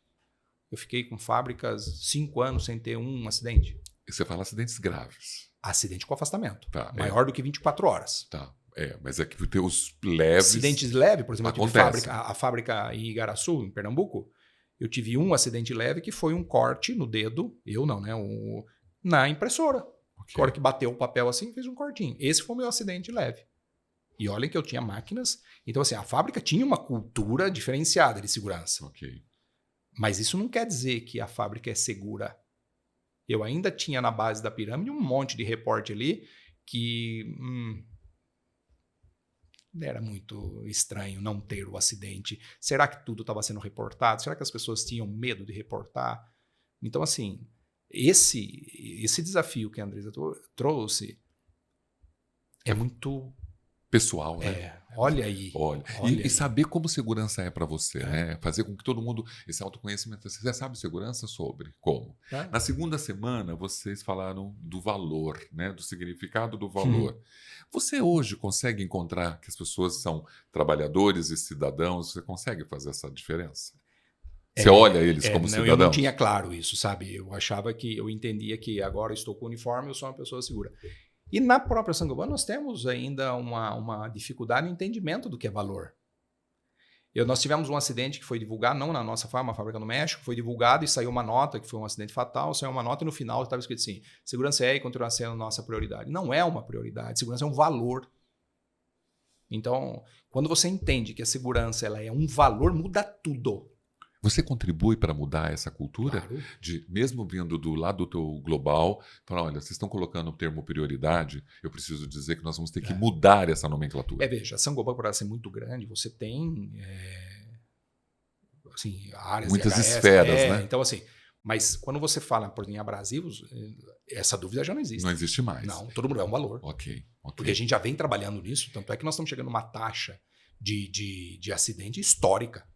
Eu fiquei com fábricas 5 anos sem ter um acidente. E você fala acidentes graves. Acidente com afastamento. Tá, maior do que 24 horas. Tá. Mas é que tem os leves. Acidentes leves, por exemplo, eu tive acontece. a fábrica em Igaraçu, em Pernambuco. Eu tive um acidente leve que foi um corte no dedo. Eu não, né? Na impressora. Okay. A hora que bateu o papel assim, fez um cortinho. Esse foi o meu acidente leve. E olhem que eu tinha máquinas. Então, assim, a fábrica tinha uma cultura diferenciada de segurança. Okay. Mas isso não quer dizer que a fábrica é segura. Eu ainda tinha na base da pirâmide um monte de reporte ali que era muito estranho não ter o acidente. Será que tudo estava sendo reportado? Será que as pessoas tinham medo de reportar? Então, assim... Esse desafio que a Andresa trouxe é muito... pessoal, né? Olha aí. Olha aí. E saber como segurança é para você, né? Fazer com que todo mundo... Esse autoconhecimento... Você já sabe segurança sobre como. Na segunda semana, vocês falaram do valor, né? Do significado do valor. Você hoje consegue encontrar que as pessoas são trabalhadores e cidadãos? Você consegue fazer essa diferença? Você olha eles como cidadãos? Eu não tinha claro isso, sabe? Eu entendia que agora eu estou com o uniforme, eu sou uma pessoa segura. E na própria Saint-Gobain nós temos ainda uma dificuldade no entendimento do que é valor. Nós tivemos um acidente que foi divulgado, não na nossa fábrica, uma fábrica no México, foi divulgado e saiu uma nota que foi um acidente fatal, saiu uma nota e no final estava escrito assim, segurança é e continua sendo nossa prioridade. Não é uma prioridade, segurança é um valor. Então, quando você entende que a segurança ela é um valor, muda tudo. Você contribui para mudar essa cultura? Claro. Mesmo vindo do lado do teu global, falar, olha, vocês estão colocando o termo prioridade, eu preciso dizer que nós vamos ter que mudar essa nomenclatura. Veja, a Saint-Gobain, por ela ser muito grande, você tem assim, áreas muitas de HS, esferas, né? Então, assim, mas quando você fala, por exemplo, em abrasivos, essa dúvida já não existe. Não existe mais. Não, todo mundo é um valor. Ok. Porque a gente já vem trabalhando nisso, tanto é que nós estamos chegando numa taxa de acidente histórica.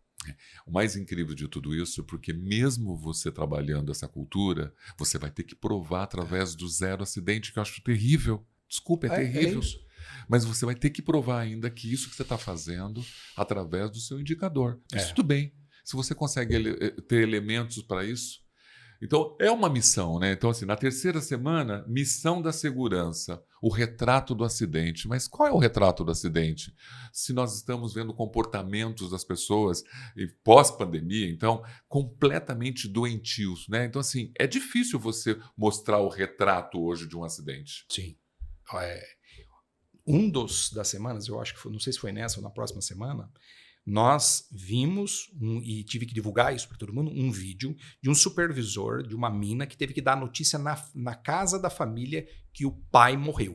O mais incrível de tudo isso é porque mesmo você trabalhando essa cultura, você vai ter que provar através do zero acidente, que eu acho terrível. Desculpa, é terrível. Mas você vai ter que provar ainda que isso que você está fazendo através do seu indicador. Isso tudo bem. Se você consegue ter elementos para isso. Então, é uma missão, né? Então, assim, na terceira semana, missão da segurança, o retrato do acidente. Mas qual é o retrato do acidente? Se nós estamos vendo comportamentos das pessoas pós-pandemia, então, completamente doentios, né? Então, assim, é difícil você mostrar o retrato hoje de um acidente. Sim. Das semanas, eu acho que foi, não sei se foi nessa ou na próxima semana, nós vimos, e tive que divulgar isso para todo mundo, um vídeo de um supervisor de uma mina que teve que dar notícia na casa da família que o pai morreu.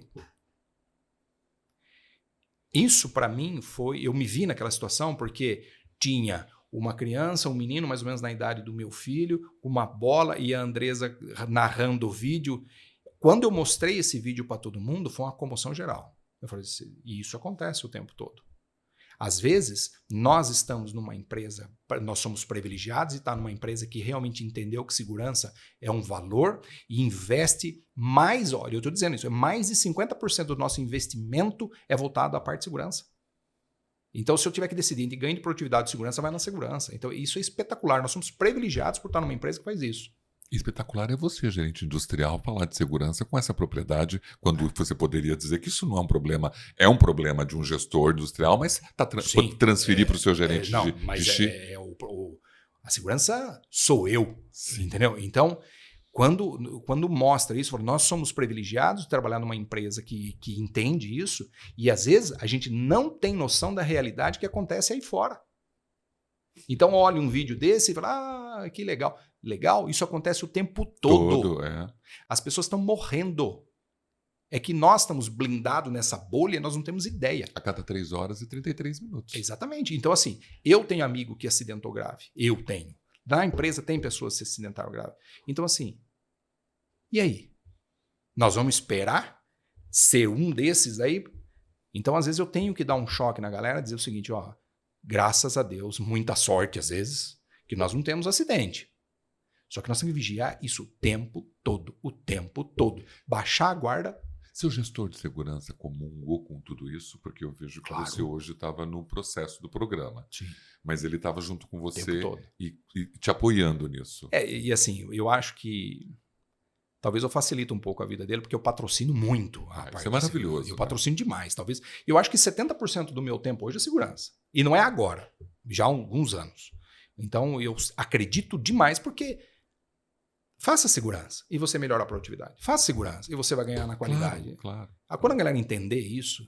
Isso, para mim, eu me vi naquela situação porque tinha uma criança, um menino mais ou menos na idade do meu filho, uma bola e a Andresa narrando o vídeo. Quando eu mostrei esse vídeo para todo mundo, foi uma comoção geral. Eu falei assim, e isso acontece o tempo todo. Às vezes, nós estamos numa empresa, nós somos privilegiados e está numa empresa que realmente entendeu que segurança é um valor e investe mais, olha, eu estou dizendo isso, mais de 50% do nosso investimento é voltado à parte de segurança. Então, se eu tiver que decidir entre ganho de produtividade e segurança, vai na segurança. Então, isso é espetacular. Nós somos privilegiados por estar numa empresa que faz isso. Espetacular é você, gerente industrial, falar de segurança com essa propriedade, quando você poderia dizer que isso não é um problema, é um problema de um gestor industrial, mas pode transferir para o seu gerente a segurança sou eu, entendeu? Então, quando mostra isso, nós somos privilegiados de trabalhar numa empresa que entende isso, e às vezes a gente não tem noção da realidade que acontece aí fora. Então, olha um vídeo desse e fala, que legal. Legal, isso acontece o tempo todo. É. As pessoas estão morrendo. É que nós estamos blindados nessa bolha e nós não temos ideia. A cada 3 horas e 33 minutos. Exatamente. Então, assim, eu tenho amigo que acidentou grave. Eu tenho. Na empresa tem pessoas que se acidentaram grave. Então, assim, e aí? Nós vamos esperar ser um desses aí? Então, às vezes, eu tenho que dar um choque na galera, dizer o seguinte, ó, graças a Deus, muita sorte, às vezes, que nós não temos acidente. Só que nós temos que vigiar isso o tempo todo. Baixar a guarda. Seu gestor de segurança comungou com tudo isso? Porque eu vejo que Claro. você hoje estava no processo do programa. Sim. Mas ele estava junto com você Tempo todo. e te apoiando nisso. E assim, eu acho que talvez eu facilite um pouco a vida dele, porque eu patrocino muito. Isso é maravilhoso. Eu patrocino demais, talvez. Eu acho que 70% do meu tempo hoje é segurança. E não é agora, já há alguns anos. Então, eu acredito demais, porque faça segurança e você melhora a produtividade. Faça segurança e você vai ganhar na qualidade. Claro. Quando a galera entender isso,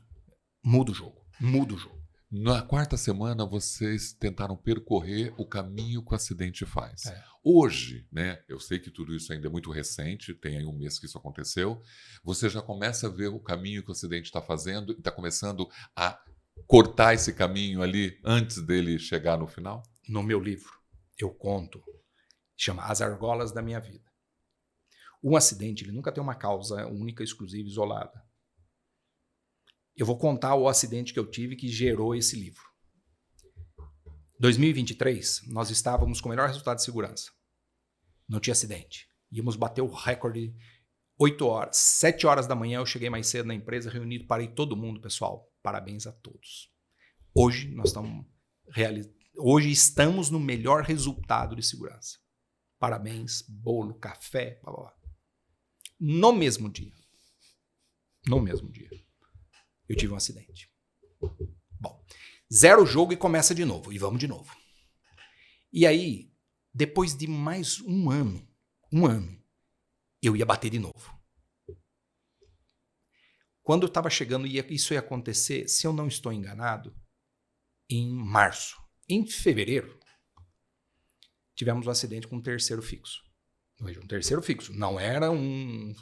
muda o jogo. Muda o jogo. Na quarta semana, vocês tentaram percorrer o caminho que o acidente faz. É. Hoje, né? Eu sei que tudo isso ainda é muito recente, tem aí um mês que isso aconteceu. Você já começa a ver o caminho que o acidente está fazendo e está começando a cortar esse caminho ali antes dele chegar no final? No meu livro, eu conto, chama As Argolas da Minha Vida. Um acidente, ele nunca tem uma causa única, exclusiva, isolada. Eu vou contar o acidente que eu tive que gerou esse livro. 2023, nós estávamos com o melhor resultado de segurança. Não tinha acidente. Íamos bater o recorde 8 horas. 7 horas da manhã eu cheguei mais cedo na empresa, reunido, parei todo mundo, pessoal. Parabéns a todos. Hoje nós estamos Hoje estamos no melhor resultado de segurança. Parabéns, bolo, café, blá, blá, blá. No mesmo dia, eu tive um acidente. Bom, zero o jogo e começa de novo. E vamos de novo. E aí, depois de mais um ano, eu ia bater de novo. Quando eu estava chegando, isso ia acontecer, se eu não estou enganado, em março. Em fevereiro, tivemos um acidente com um terceiro fixo. Um terceiro fixo. Não era um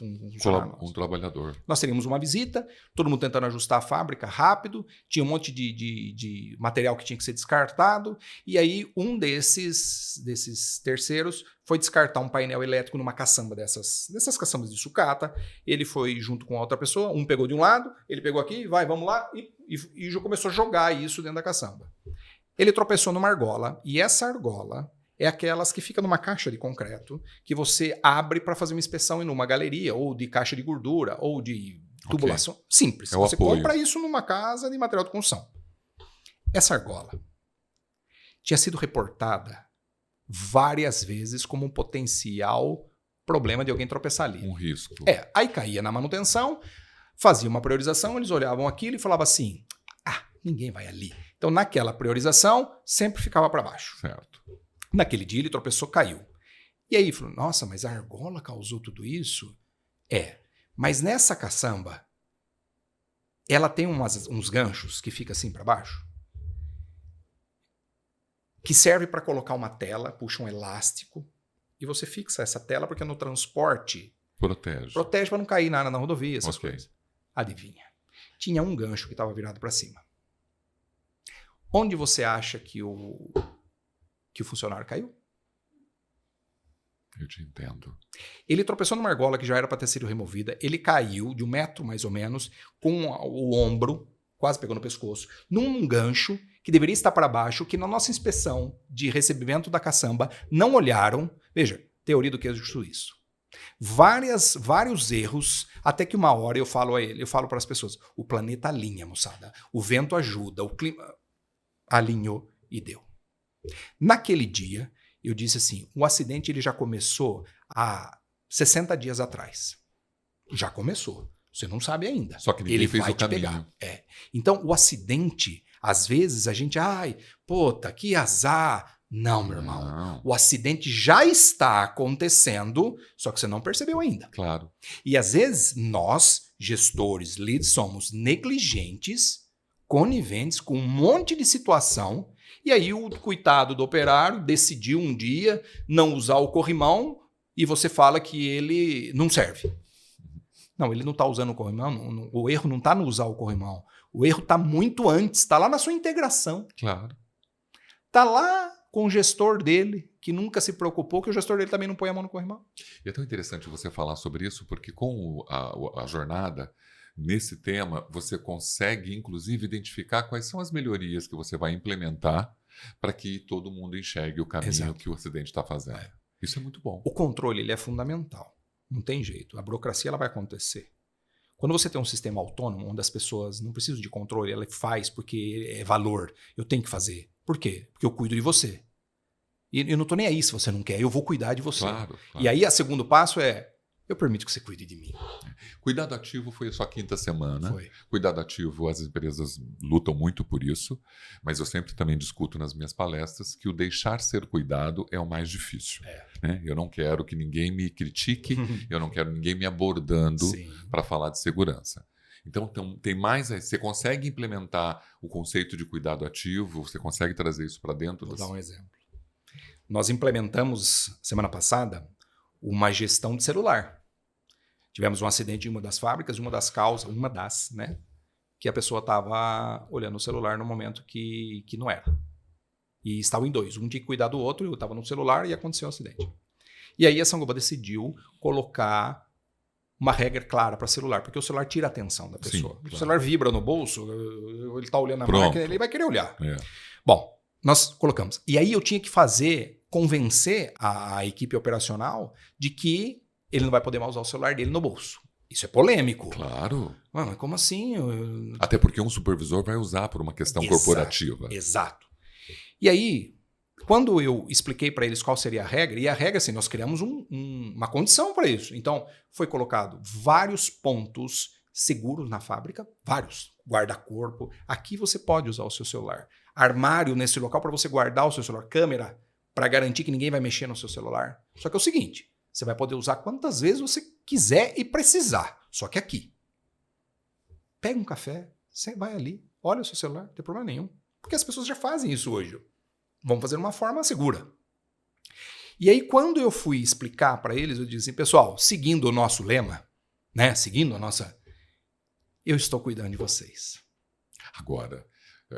trabalhador. Nós teríamos uma visita, todo mundo tentando ajustar a fábrica rápido, tinha um monte de material que tinha que ser descartado, e aí um desses terceiros foi descartar um painel elétrico numa caçamba dessas caçambas de sucata. Ele foi junto com outra pessoa, um pegou de um lado, ele pegou aqui, vamos lá, e já começou a jogar isso dentro da caçamba. Ele tropeçou numa argola, e essa argola é aquelas que fica numa caixa de concreto que você abre para fazer uma inspeção em uma galeria, ou de caixa de gordura, ou de tubulação. Okay. Simples. Você compra isso numa casa de material de construção. Essa argola tinha sido reportada várias vezes como um potencial problema de alguém tropeçar ali. Um risco. Aí caía na manutenção, fazia uma priorização, eles olhavam aquilo e falavam assim, ninguém vai ali. Então, naquela priorização, sempre ficava para baixo. Certo. Naquele dia, ele tropeçou, caiu. E aí, falou, nossa, mas a argola causou tudo isso? Mas nessa caçamba, ela tem uns ganchos que fica assim para baixo, que serve para colocar uma tela, puxa um elástico, e você fixa essa tela, porque no transporte... Protege para não cair nada na rodovia, essas coisas. Adivinha? Tinha um gancho que estava virado para cima. Onde você acha que o funcionário caiu? Eu te entendo. Ele tropeçou numa argola que já era para ter sido removida. Ele caiu de 1 metro, mais ou menos, com o ombro, quase pegou no pescoço, num gancho que deveria estar para baixo, que na nossa inspeção de recebimento da caçamba não olharam. Veja, teoria do queijo isso. Vários erros, até que uma hora eu falo para as pessoas, o planeta alinha, moçada. O vento ajuda, o clima alinhou e deu. Naquele dia, eu disse assim, o acidente ele já começou há 60 dias atrás. Já começou. Você não sabe ainda. Só que ninguém fez o caminho. Pegar. Então, o acidente, às vezes, a gente, que azar. Não, meu irmão. Não. O acidente já está acontecendo, só que você não percebeu ainda. Claro. E, às vezes, nós, gestores, líderes, somos negligentes, coniventes com um monte de situação. E aí o coitado do operário decidiu um dia não usar o corrimão e você fala que ele não serve. Não, ele não está usando o corrimão, o erro não está no usar o corrimão. O erro está muito antes, está lá na sua integração. Claro. Está lá com o gestor dele, que nunca se preocupou, que o gestor dele também não põe a mão no corrimão. E é tão interessante você falar sobre isso, porque com a jornada, nesse tema, você consegue, inclusive, identificar quais são as melhorias que você vai implementar para que todo mundo enxergue o caminho que o acidente está fazendo. Isso é muito bom. O controle ele é fundamental. Não tem jeito. A burocracia ela vai acontecer. Quando você tem um sistema autônomo, onde as pessoas não precisam de controle, ela faz porque é valor. Eu tenho que fazer. Por quê? Porque eu cuido de você. E eu não estou nem aí se você não quer. Eu vou cuidar de você. Claro. E aí, o segundo passo é, eu permito que você cuide de mim. Cuidado ativo foi a sua quinta semana. Foi. Cuidado ativo, as empresas lutam muito por isso, mas eu sempre também discuto nas minhas palestras que o deixar ser cuidado é o mais difícil. Né? Eu não quero que ninguém me critique, eu não quero ninguém me abordando para falar de segurança. Então, tem mais. Você consegue implementar o conceito de cuidado ativo? Você consegue trazer isso para dentro? Vou dar um exemplo. Nós implementamos, semana passada, uma gestão de celular. Tivemos um acidente em uma das fábricas, uma das, né? Que a pessoa estava olhando o celular no momento que não era. E estavam em dois. Um tinha que cuidar do outro, eu estava no celular e aconteceu um acidente. E aí a Sangoba decidiu colocar uma regra clara para celular, porque o celular tira a atenção da pessoa. Claro. O celular vibra no bolso, ele está olhando a máquina, ele vai querer olhar. Bom, nós colocamos. E aí eu tinha que convencer a equipe operacional de que ele não vai poder mais usar o celular dele no bolso. Isso é polêmico. Claro. Mas como assim? Até porque um supervisor vai usar por uma questão corporativa. Exato. E aí, quando eu expliquei para eles qual seria a regra, e a regra, assim, nós criamos uma condição para isso. Então, foi colocado vários pontos seguros na fábrica, vários. Guarda-corpo. Aqui você pode usar o seu celular. Armário nesse local para você guardar o seu celular. Câmera para garantir que ninguém vai mexer no seu celular. Só que é o seguinte, você vai poder usar quantas vezes você quiser e precisar. Só que aqui. Pega um café, você vai ali, olha o seu celular, não tem problema nenhum. Porque as pessoas já fazem isso hoje. Vamos fazer de uma forma segura. E aí, quando eu fui explicar para eles, eu disse assim, pessoal, seguindo o nosso lema, né, seguindo a nossa... Eu estou cuidando de vocês. Agora,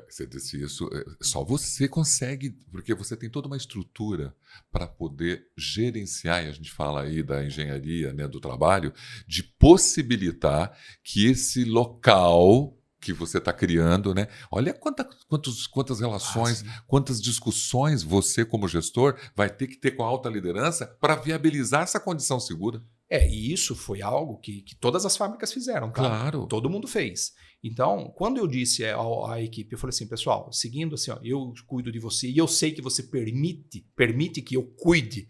você disse isso, só você consegue, porque você tem toda uma estrutura para poder gerenciar, e a gente fala aí da engenharia, né, do trabalho, de possibilitar que esse local que você está criando, né? Olha quantas relações, quantas discussões você, como gestor, vai ter que ter com a alta liderança para viabilizar essa condição segura. E isso foi algo que todas as fábricas fizeram, tá? Claro. Todo mundo fez. Então, quando eu disse à equipe, eu falei assim, pessoal, seguindo assim, ó, eu cuido de você e eu sei que você permite que eu cuide,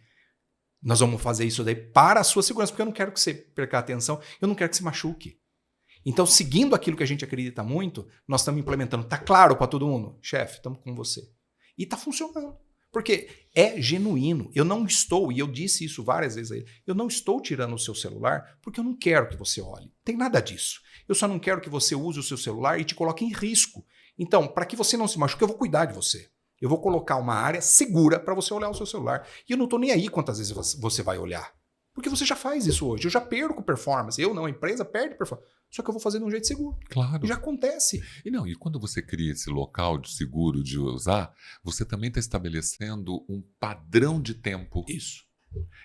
nós vamos fazer isso daí para a sua segurança, porque eu não quero que você perca a atenção, eu não quero que você machuque. Então, seguindo aquilo que a gente acredita muito, nós estamos implementando. Tá claro para todo mundo? Chefe, estamos com você. E está funcionando. Porque é genuíno. Eu não estou, e eu disse isso várias vezes a ele, eu não estou tirando o seu celular porque eu não quero que você olhe. Tem nada disso. Eu só não quero que você use o seu celular e te coloque em risco. Então, para que você não se machuque, eu vou cuidar de você. Eu vou colocar uma área segura para você olhar o seu celular. E eu não estou nem aí quantas vezes você vai olhar. Porque você já faz isso hoje. Eu já perco performance. Eu não, a empresa perde performance. Só que eu vou fazer de um jeito seguro. Claro. E já acontece. E quando você cria esse local de seguro de usar, você também está estabelecendo um padrão de tempo. Isso.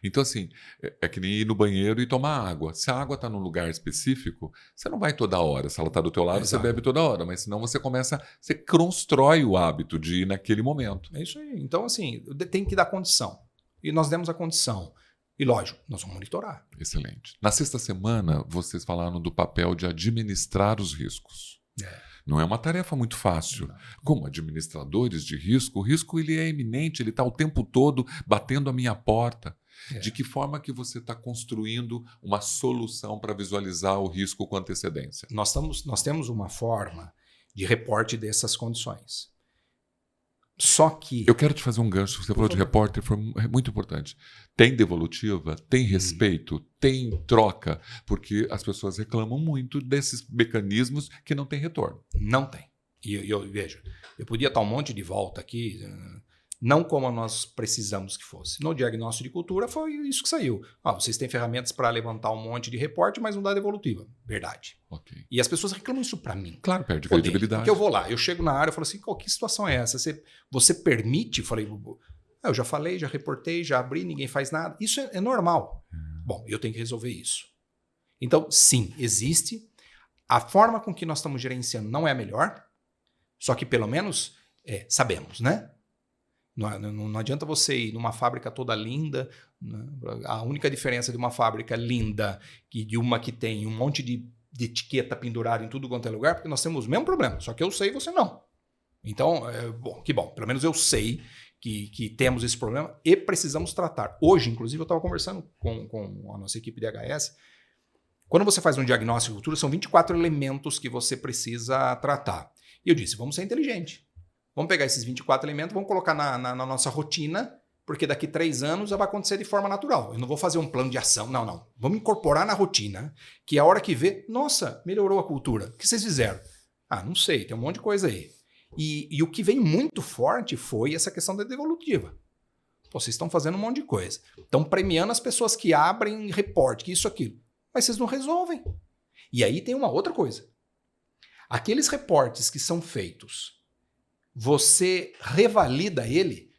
Então, assim, é que nem ir no banheiro e tomar água. Se a água está num lugar específico, você não vai toda hora. Se ela está do teu lado, Exato. Você bebe toda hora. Mas senão você constrói o hábito de ir naquele momento. É isso aí. Então, assim, tem que dar condição. E nós demos a condição. E lógico, nós vamos monitorar. Excelente. Na sexta semana, vocês falaram do papel de administrar os riscos. Não é uma tarefa muito fácil. Não. Como administradores de risco, o risco ele é iminente, ele está o tempo todo batendo a minha porta. De que forma que você está construindo uma solução para visualizar o risco com antecedência? Nós temos uma forma de reporte dessas condições. Só que... Eu quero te fazer um gancho. Você falou de repórter, foi muito importante. Tem devolutiva, tem respeito, tem troca, porque as pessoas reclamam muito desses mecanismos que não tem retorno. Não tem. E eu vejo, eu podia estar um monte de volta aqui, não como nós precisamos que fosse. No diagnóstico de cultura foi isso que saiu. Vocês têm ferramentas para levantar um monte de reporte, mas não dá devolutiva. Verdade. Ok. E as pessoas reclamam isso para mim. Claro, perde credibilidade. Porque eu vou lá, eu chego na área e falo assim, que situação é essa? Você permite? Falei, eu já falei, já reportei, já abri, ninguém faz nada. Isso é normal. Bom, eu tenho que resolver isso. Então, sim, existe. A forma com que nós estamos gerenciando não é a melhor, só que pelo menos sabemos, né? Não adianta você ir numa fábrica toda linda, né? A única diferença de uma fábrica linda e de uma que tem um monte de etiqueta pendurada em tudo quanto é lugar, porque nós temos o mesmo problema, só que eu sei e você não. Então, que bom, pelo menos eu sei que temos esse problema e precisamos tratar. Hoje, inclusive, eu estava conversando com a nossa equipe de HS. Quando você faz um diagnóstico de cultura, são 24 elementos que você precisa tratar. E eu disse, vamos ser inteligentes. Vamos pegar esses 24 elementos, vamos colocar na nossa rotina, porque daqui 3 anos já vai acontecer de forma natural. Eu não vou fazer um plano de ação, não. Vamos incorporar na rotina, que a hora que vê, nossa, melhorou a cultura. O que vocês fizeram? Não sei, tem um monte de coisa aí. E o que veio muito forte foi essa questão da devolutiva. Vocês estão fazendo um monte de coisa. Estão premiando as pessoas que abrem reporte, que isso, aquilo. Mas vocês não resolvem. E aí tem uma outra coisa. Aqueles reportes que são feitos, você revalida ele,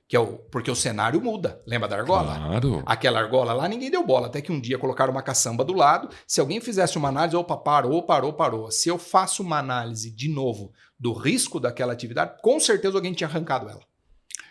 porque o cenário muda. Lembra da argola? Claro. Aquela argola lá, ninguém deu bola. Até que um dia colocaram uma caçamba do lado. Se alguém fizesse uma análise, parou. Se eu faço uma análise de novo do risco daquela atividade, com certeza alguém tinha arrancado ela.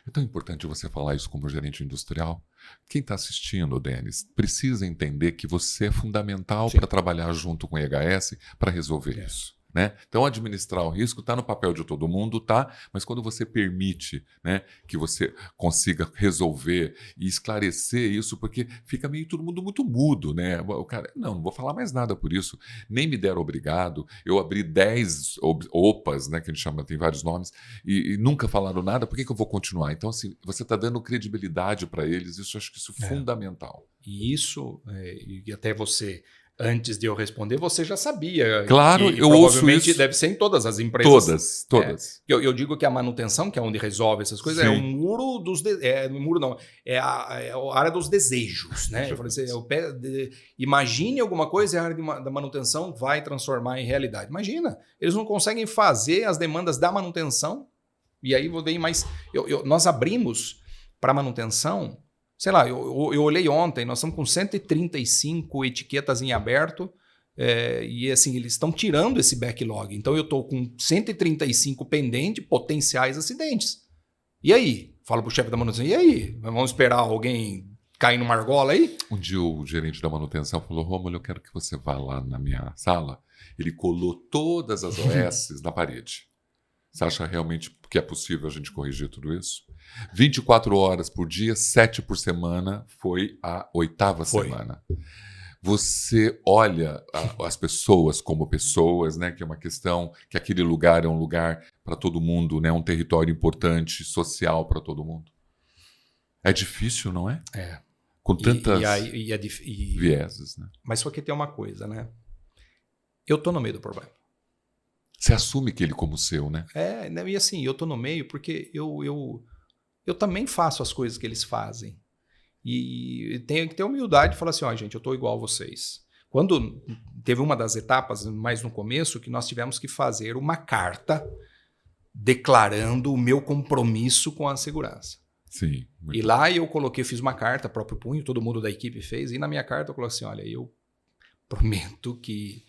É tão importante você falar isso como gerente industrial. Quem está assistindo, Denis, precisa entender que você é fundamental para trabalhar junto com o EHS para resolver isso. Né? Então, administrar o risco está no papel de todo mundo, tá? Mas quando você permite, né, que você consiga resolver e esclarecer isso, porque fica meio todo mundo muito mudo, né? O cara, não vou falar mais nada por isso, nem me deram obrigado. Eu abri 10 OPAs, né, que a gente chama, tem vários nomes, e nunca falaram nada, por que eu vou continuar? Então, assim, você está dando credibilidade para eles, isso eu acho que isso é fundamental. E isso, e até você... Antes de eu responder, você já sabia. Claro, eu ouço isso. Deve ser em todas as empresas. Todas. Eu digo que a manutenção, que é onde resolve essas coisas, é o muro dos... É a área dos desejos. Né? Eu falei assim, imagine alguma coisa e a área da manutenção vai transformar em realidade. Imagina, eles não conseguem fazer as demandas da manutenção. E aí vou ver mais... Nós abrimos para manutenção... Sei lá, eu olhei ontem, nós estamos com 135 etiquetas em aberto e assim, eles estão tirando esse backlog. Então eu estou com 135 pendentes, potenciais acidentes. E aí? Falo para o chefe da manutenção, e aí? Vamos esperar alguém cair numa argola aí? Um dia o gerente da manutenção falou, Rômulo, eu quero que você vá lá na minha sala. Ele colou todas as OS na parede. Você acha realmente que é possível a gente corrigir tudo isso? 24 horas por dia, 7 por semana, foi a 8ª semana. Você olha as pessoas como pessoas, né? Que é uma questão, que aquele lugar é um lugar para todo mundo, né? Um território importante, social para todo mundo. É difícil, não é? É. Com tantas vieses, né? Mas só que tem uma coisa, né? Eu tô no meio do problema. Você assume que ele como seu, né? E assim, eu tô no meio porque eu também faço as coisas que eles fazem. E tenho que ter humildade de falar assim, gente, eu tô igual a vocês. Quando teve uma das etapas, mais no começo, que nós tivemos que fazer uma carta declarando o meu compromisso com a segurança. Sim. E lá eu fiz uma carta, próprio punho, todo mundo da equipe fez, e na minha carta eu coloquei assim, olha, eu prometo que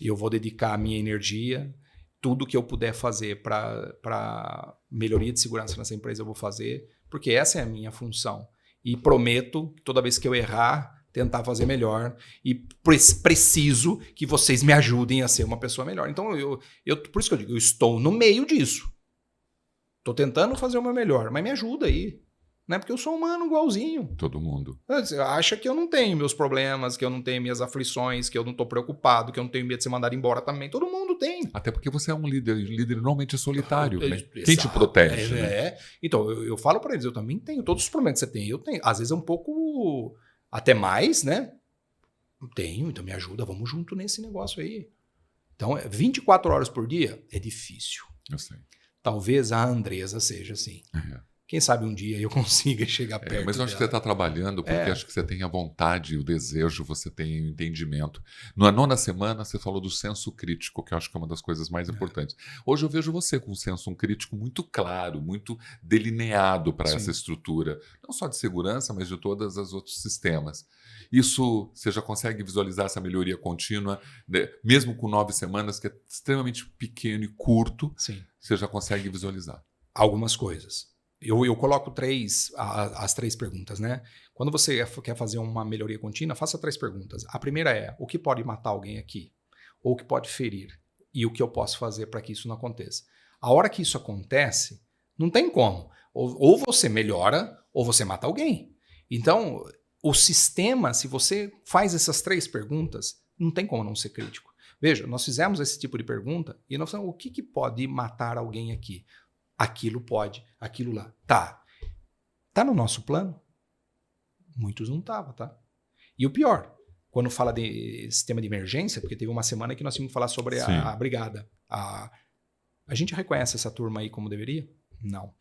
eu vou dedicar a minha energia, tudo que eu puder fazer para melhoria de segurança nessa empresa eu vou fazer, porque essa é a minha função. E prometo, toda vez que eu errar, tentar fazer melhor. E preciso que vocês me ajudem a ser uma pessoa melhor. Então, por isso que eu digo, eu estou no meio disso. Estou tentando fazer o meu melhor, mas me ajuda aí. Né? Porque eu sou humano igualzinho. Todo mundo. Você acha que eu não tenho meus problemas, que eu não tenho minhas aflições, que eu não estou preocupado, que eu não tenho medo de ser mandado embora também. Todo mundo tem. Até porque você é um líder. Líder normalmente é solitário. Né? Quem te protege? Né? Então, eu falo para eles, eu também tenho todos os problemas que você tem. Eu tenho. Às vezes é um pouco... Até mais, né? Tenho, então me ajuda. Vamos junto nesse negócio aí. Então, 24 horas por dia é difícil. Eu sei. Talvez a Andresa seja assim. Quem sabe um dia eu consiga chegar perto Mas eu acho que você dela. está trabalhando porque acho que você tem a vontade, o desejo, você tem o entendimento. Na 9ª semana, você falou do senso crítico, que eu acho que é uma das coisas mais importantes. Hoje eu vejo você com um senso crítico muito claro, muito delineado para essa estrutura, não só de segurança, mas de todos os outros sistemas. Isso, você já consegue visualizar essa melhoria contínua, né? Mesmo com 9 semanas, que é extremamente pequeno e curto, Sim. você já consegue visualizar. Algumas coisas. Eu coloco as 3 perguntas, né? Quando você quer fazer uma melhoria contínua, faça 3 perguntas. A primeira é: o que pode matar alguém aqui? Ou o que pode ferir? E o que eu posso fazer para que isso não aconteça? A hora que isso acontece, não tem como. Ou você melhora, ou você mata alguém. Então, o sistema, se você faz essas 3 perguntas, não tem como não ser crítico. Veja, nós fizemos esse tipo de pergunta e nós falamos: o que pode matar alguém aqui? Aquilo pode, aquilo lá. Tá no nosso plano? Muitos não estavam, tá? E o pior, quando fala de sistema de emergência, porque teve uma semana que nós tínhamos que falar sobre a brigada. A gente reconhece essa turma aí como deveria? Não.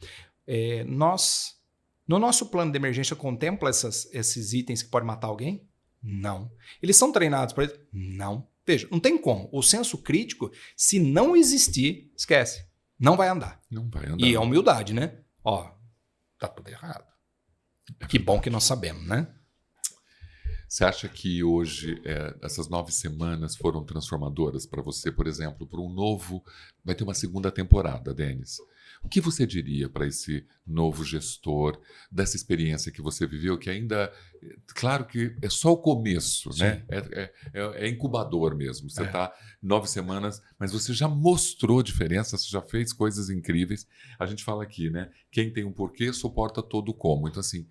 No nosso plano de emergência, contempla esses itens que podem matar alguém? Não. Eles são treinados para isso? Não. Veja, não tem como. O senso crítico, se não existir, esquece. Não vai andar. Não vai andar. E a humildade, né? Ó, tá tudo errado. Que bom que nós sabemos, né? Você acha que hoje essas 9 semanas foram transformadoras para você, por exemplo, para um novo... Vai ter uma 2ª temporada, Denis. O que você diria para esse novo gestor, dessa experiência que você viveu, que ainda... Claro que é só o começo, Sim. né? É incubador mesmo. Você está 9 semanas, mas você já mostrou diferença, você já fez coisas incríveis. A gente fala aqui, né? Quem tem um porquê suporta todo o como. Então, assim...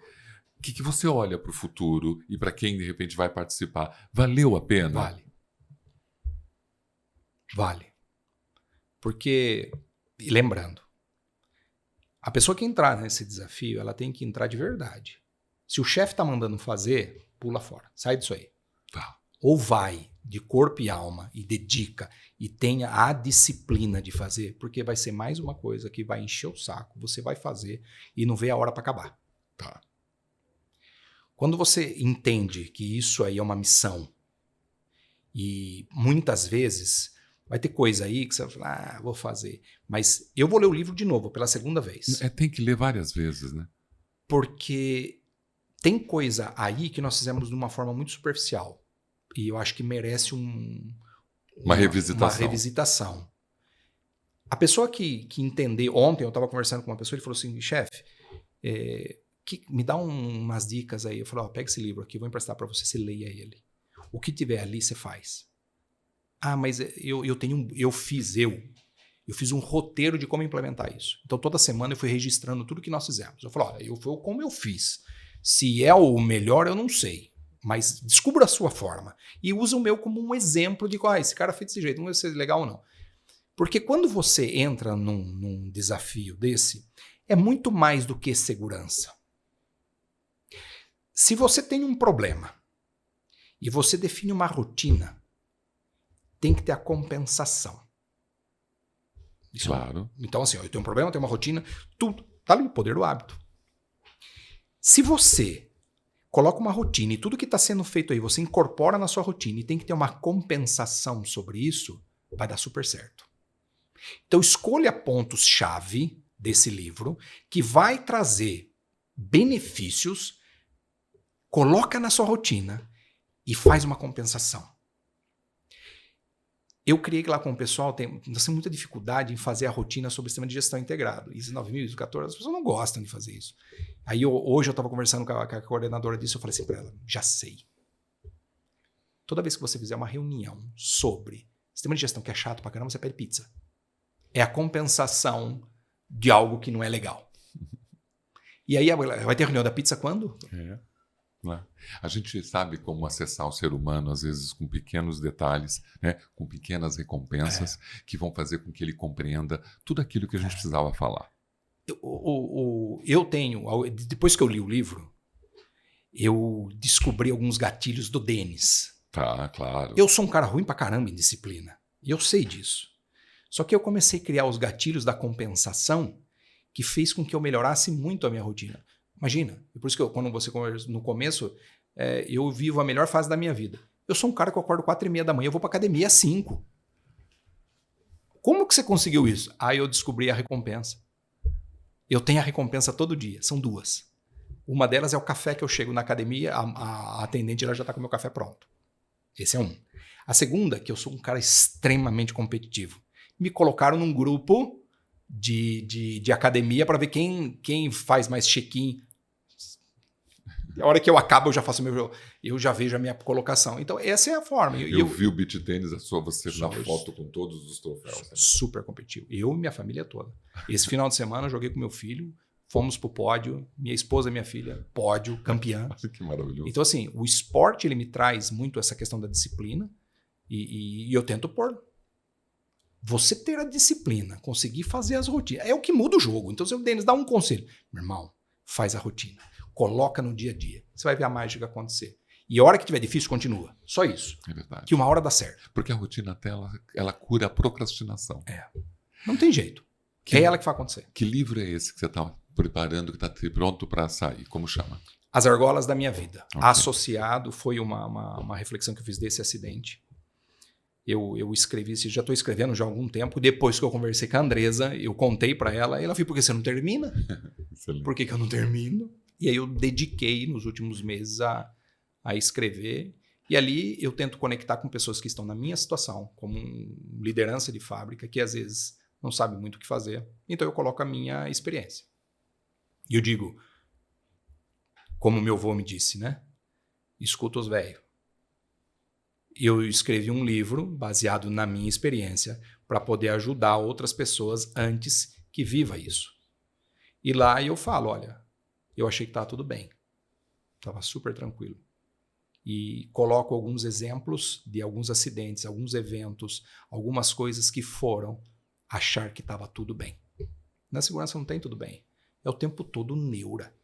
O que você olha para o futuro e para quem, de repente, vai participar? Valeu a pena? Vale. Porque, e lembrando, a pessoa que entrar nesse desafio, ela tem que entrar de verdade. Se o chefe está mandando fazer, pula fora. Sai disso aí. Tá. Ou vai de corpo e alma e dedica e tenha a disciplina de fazer, porque vai ser mais uma coisa que vai encher o saco, você vai fazer e não vê a hora para acabar. Tá. Quando você entende que isso aí é uma missão e muitas vezes vai ter coisa aí que você vai falar, vou fazer. Mas eu vou ler o livro de novo, pela 2ª vez. Tem que ler várias vezes, né? Porque tem coisa aí que nós fizemos de uma forma muito superficial. E eu acho que merece uma revisitação. A pessoa que entender... Ontem eu estava conversando com uma pessoa, ele falou assim, chefe... me dá umas dicas aí. Eu falei, pega esse livro aqui, vou emprestar para você, você leia ele. O que tiver ali, você faz. Ah, mas eu fiz um roteiro de como implementar isso. Então, toda semana eu fui registrando tudo que nós fizemos. Eu falei, como eu fiz. Se é o melhor, eu não sei. Mas descubra a sua forma. E usa o meu como um exemplo de, esse cara fez desse jeito, não vai ser legal ou não. Porque quando você entra num desafio desse, é muito mais do que segurança. Se você tem um problema e você define uma rotina, tem que ter a compensação. Claro. Então, assim, eu tenho um problema, eu tenho uma rotina, tudo. Tá ali o poder do hábito. Se você coloca uma rotina e tudo que está sendo feito aí, você incorpora na sua rotina e tem que ter uma compensação sobre isso, vai dar super certo. Então, escolha pontos-chave desse livro que vai trazer benefícios, coloca na sua rotina e faz uma compensação. Eu criei lá com o pessoal, nós temos muita dificuldade em fazer a rotina sobre o sistema de gestão integrado. ISO 9000, ISO 14, as pessoas não gostam de fazer isso. Aí hoje eu estava conversando com a coordenadora disso, eu falei assim para ela, já sei. Toda vez que você fizer uma reunião sobre sistema de gestão que é chato pra caramba, você pede pizza. É a compensação de algo que não é legal. E aí vai ter reunião da pizza quando? A gente sabe como acessar o ser humano, às vezes com pequenos detalhes, né? Com pequenas recompensas que vão fazer com que ele compreenda tudo aquilo que a gente precisava falar. Eu tenho, depois que eu li o livro, eu descobri alguns gatilhos do Denis. Tá, claro. Eu sou um cara ruim pra caramba em disciplina. E eu sei disso. Só que eu comecei a criar os gatilhos da compensação que fez com que eu melhorasse muito a minha rotina. Imagina, por isso que quando você conversa no começo, eu vivo a melhor fase da minha vida. Eu sou um cara que eu acordo 4h30 da manhã, eu vou para academia às 5. Como que você conseguiu isso? Aí eu descobri a recompensa. Eu tenho a recompensa todo dia, são 2. Uma delas é o café que eu chego na academia, a atendente ela já está com o meu café pronto. Esse é um. A segunda, que eu sou um cara extremamente competitivo. Me colocaram num grupo de academia para ver quem faz mais check-in. A hora que eu acabo, eu já faço eu já vejo a minha colocação. Então, essa é a forma. Eu vi o beach tênis, você na foto com todos os troféus. Super competitivo. Eu e minha família toda. Esse final de semana eu joguei com meu filho, fomos pro pódio, minha esposa e minha filha, pódio, campeã. Que maravilhoso. Então, assim, o esporte ele me traz muito essa questão da disciplina e eu tento pôr. Você ter a disciplina, conseguir fazer as rotinas, é o que muda o jogo. Então, se o Denis dá um conselho, meu irmão, faz a rotina. Coloca no dia a dia. Você vai ver a mágica acontecer. E a hora que tiver difícil, continua. Só isso. É verdade. Que uma hora dá certo. Porque a rotina até ela cura a procrastinação. Não tem jeito. É ela que vai acontecer. Que livro é esse que você está preparando, que está pronto para sair? Como chama? As Argolas da Minha Vida. Okay. Associado, foi uma reflexão que eu fiz desse acidente. Eu escrevi, já estou escrevendo já há algum tempo. Depois que eu conversei com a Andresa, eu contei para ela. Ela falou, por que você não termina? Por que eu não termino? E aí eu dediquei nos últimos meses a escrever. E ali eu tento conectar com pessoas que estão na minha situação, como liderança de fábrica, que às vezes não sabe muito o que fazer. Então eu coloco a minha experiência. E eu digo, como meu avô me disse, né? Escuta os velhos. Eu escrevi um livro baseado na minha experiência para poder ajudar outras pessoas antes que viva isso. E lá eu falo, olha, eu achei que estava tudo bem. Estava super tranquilo. E coloco alguns exemplos de alguns acidentes, alguns eventos, algumas coisas que foram achar que estava tudo bem. Na segurança não tem tudo bem. É o tempo todo neura.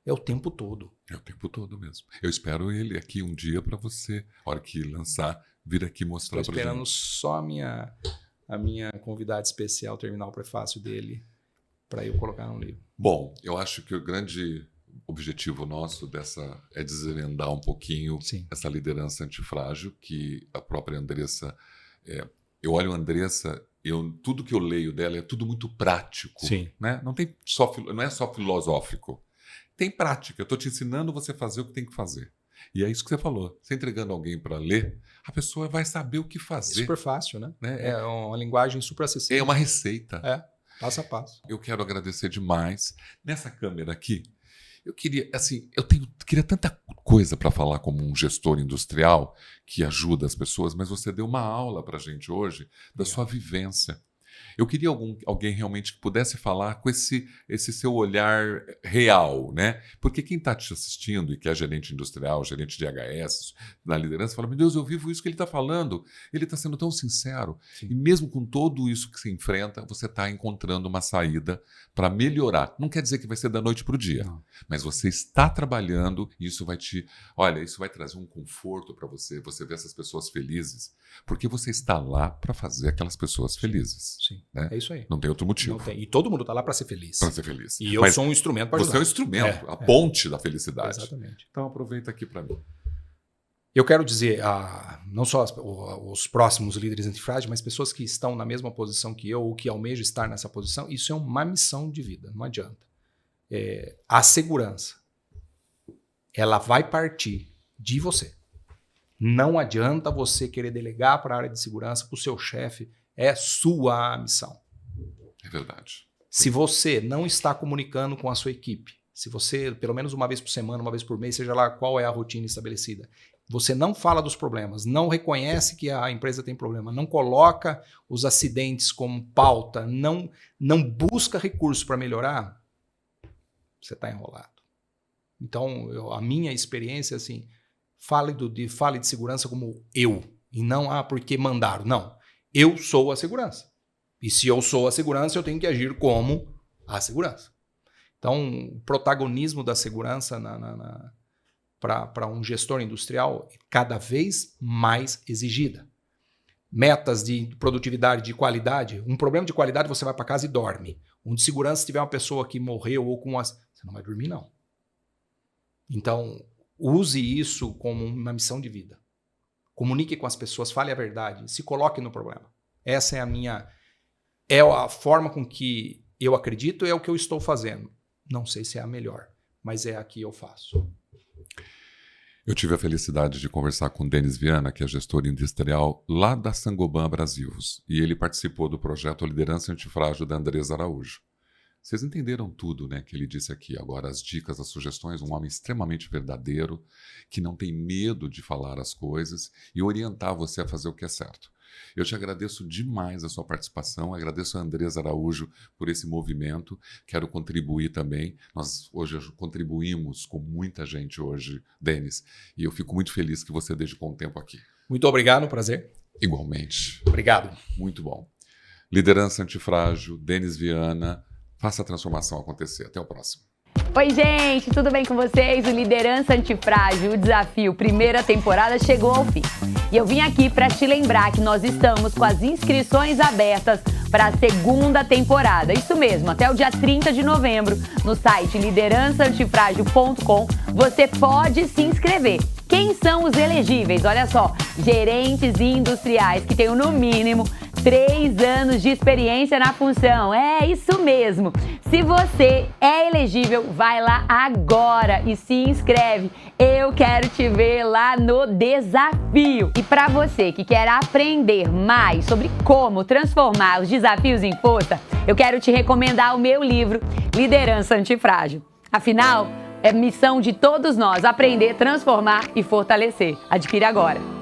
É o tempo todo. É o tempo todo mesmo. Eu espero ele aqui um dia para você, a hora que lançar, vir aqui mostrar para gente. Estou esperando só a minha convidada especial terminar o prefácio dele para eu colocar no livro. Bom, eu acho que o grande objetivo nosso é desvendar um pouquinho essa liderança antifrágil que a própria Andressa... eu olho a Andressa, tudo que eu leio dela é tudo muito prático. Sim. Né? Não é só filosófico. Tem prática. Eu estou te ensinando você a fazer o que tem que fazer. E é isso que você falou. Você entregando alguém para ler, a pessoa vai saber o que fazer. É super fácil, né? É uma linguagem super acessível. É uma receita. Passo a passo. Eu quero agradecer demais. Nessa câmera aqui, eu queria, queria tanta coisa para falar como um gestor industrial que ajuda as pessoas, mas você deu uma aula para a gente hoje da sua vivência. Eu queria alguém realmente que pudesse falar com esse seu olhar real, né? Porque quem está te assistindo e que é gerente industrial, gerente de HS, na liderança, fala, meu Deus, eu vivo isso que ele está falando. Ele está sendo tão sincero. Sim. E mesmo com tudo isso que se enfrenta, você está encontrando uma saída para melhorar. Não quer dizer que vai ser da noite para o dia, mas você está trabalhando e isso vai isso vai trazer um conforto para você ver essas pessoas felizes, porque você está lá para fazer aquelas pessoas felizes. Sim. Né? É isso aí. Não tem outro motivo. Não tem. E todo mundo está lá para ser feliz. Para ser feliz. E eu sou um instrumento para ajudar. Você é um instrumento, a ponte da felicidade. Exatamente. Então aproveita aqui para mim. Eu quero dizer, não só os próximos líderes antifrágeis, mas pessoas que estão na mesma posição que eu ou que almejam estar nessa posição, isso é uma missão de vida, não adianta. A segurança, ela vai partir de você. Não adianta você querer delegar para a área de segurança, para o seu chefe, é sua missão. É verdade. Se você não está comunicando com a sua equipe, se você, pelo menos uma vez por semana, uma vez por mês, seja lá qual é a rotina estabelecida, você não fala dos problemas, não reconhece que a empresa tem problema, não coloca os acidentes como pauta, não busca recursos para melhorar, você está enrolado. Então, a minha experiência é assim, fale de segurança como eu, e não porque mandaram, não. Eu sou a segurança. E se eu sou a segurança, eu tenho que agir como a segurança. Então, o protagonismo da segurança para um gestor industrial é cada vez mais exigida. metas de produtividade, de qualidade, um problema de qualidade você vai para casa e dorme. Um de segurança, se tiver uma pessoa que morreu ou com você não vai dormir, não. Então, use isso como uma missão de vida. Comunique com as pessoas, fale a verdade, se coloque no problema. Essa é a forma com que eu acredito, é o que eu estou fazendo. Não sei se é a melhor, mas é a que eu faço. Eu tive a felicidade de conversar com o Denis Viana, que é gestor industrial lá da Saint-Gobain Brasil, e ele participou do projeto Liderança Antifrágil da Andresa Araújo. Vocês entenderam tudo, né, que ele disse aqui. Agora, as dicas, as sugestões, um homem extremamente verdadeiro, que não tem medo de falar as coisas e orientar você a fazer o que é certo. Eu te agradeço demais a sua participação, agradeço a Andresa Araújo por esse movimento, quero contribuir também. Nós hoje contribuímos com muita gente hoje, Denis, e eu fico muito feliz que você dedicou um tempo aqui. Muito obrigado, prazer. Igualmente. Obrigado. Muito bom. Liderança Antifrágil, Denis Viana, faça a transformação acontecer. Até o próximo. Oi, gente, tudo bem com vocês? O Liderança Antifrágil, o desafio primeira temporada chegou ao fim. E eu vim aqui para te lembrar que nós estamos com as inscrições abertas para a segunda temporada. Isso mesmo, até o dia 30 de novembro, no site liderançaantifrágil.com, você pode se inscrever. Quem são os elegíveis? Olha só, gerentes industriais que tenham no mínimo 3 anos de experiência na função. É isso mesmo. Se você é elegível, vai lá agora e se inscreve. Eu quero te ver lá no desafio. E para você que quer aprender mais sobre como transformar os desafios em força, eu quero te recomendar o meu livro Liderança Antifrágil. Afinal, é missão de todos nós aprender, transformar e fortalecer. Adquire agora.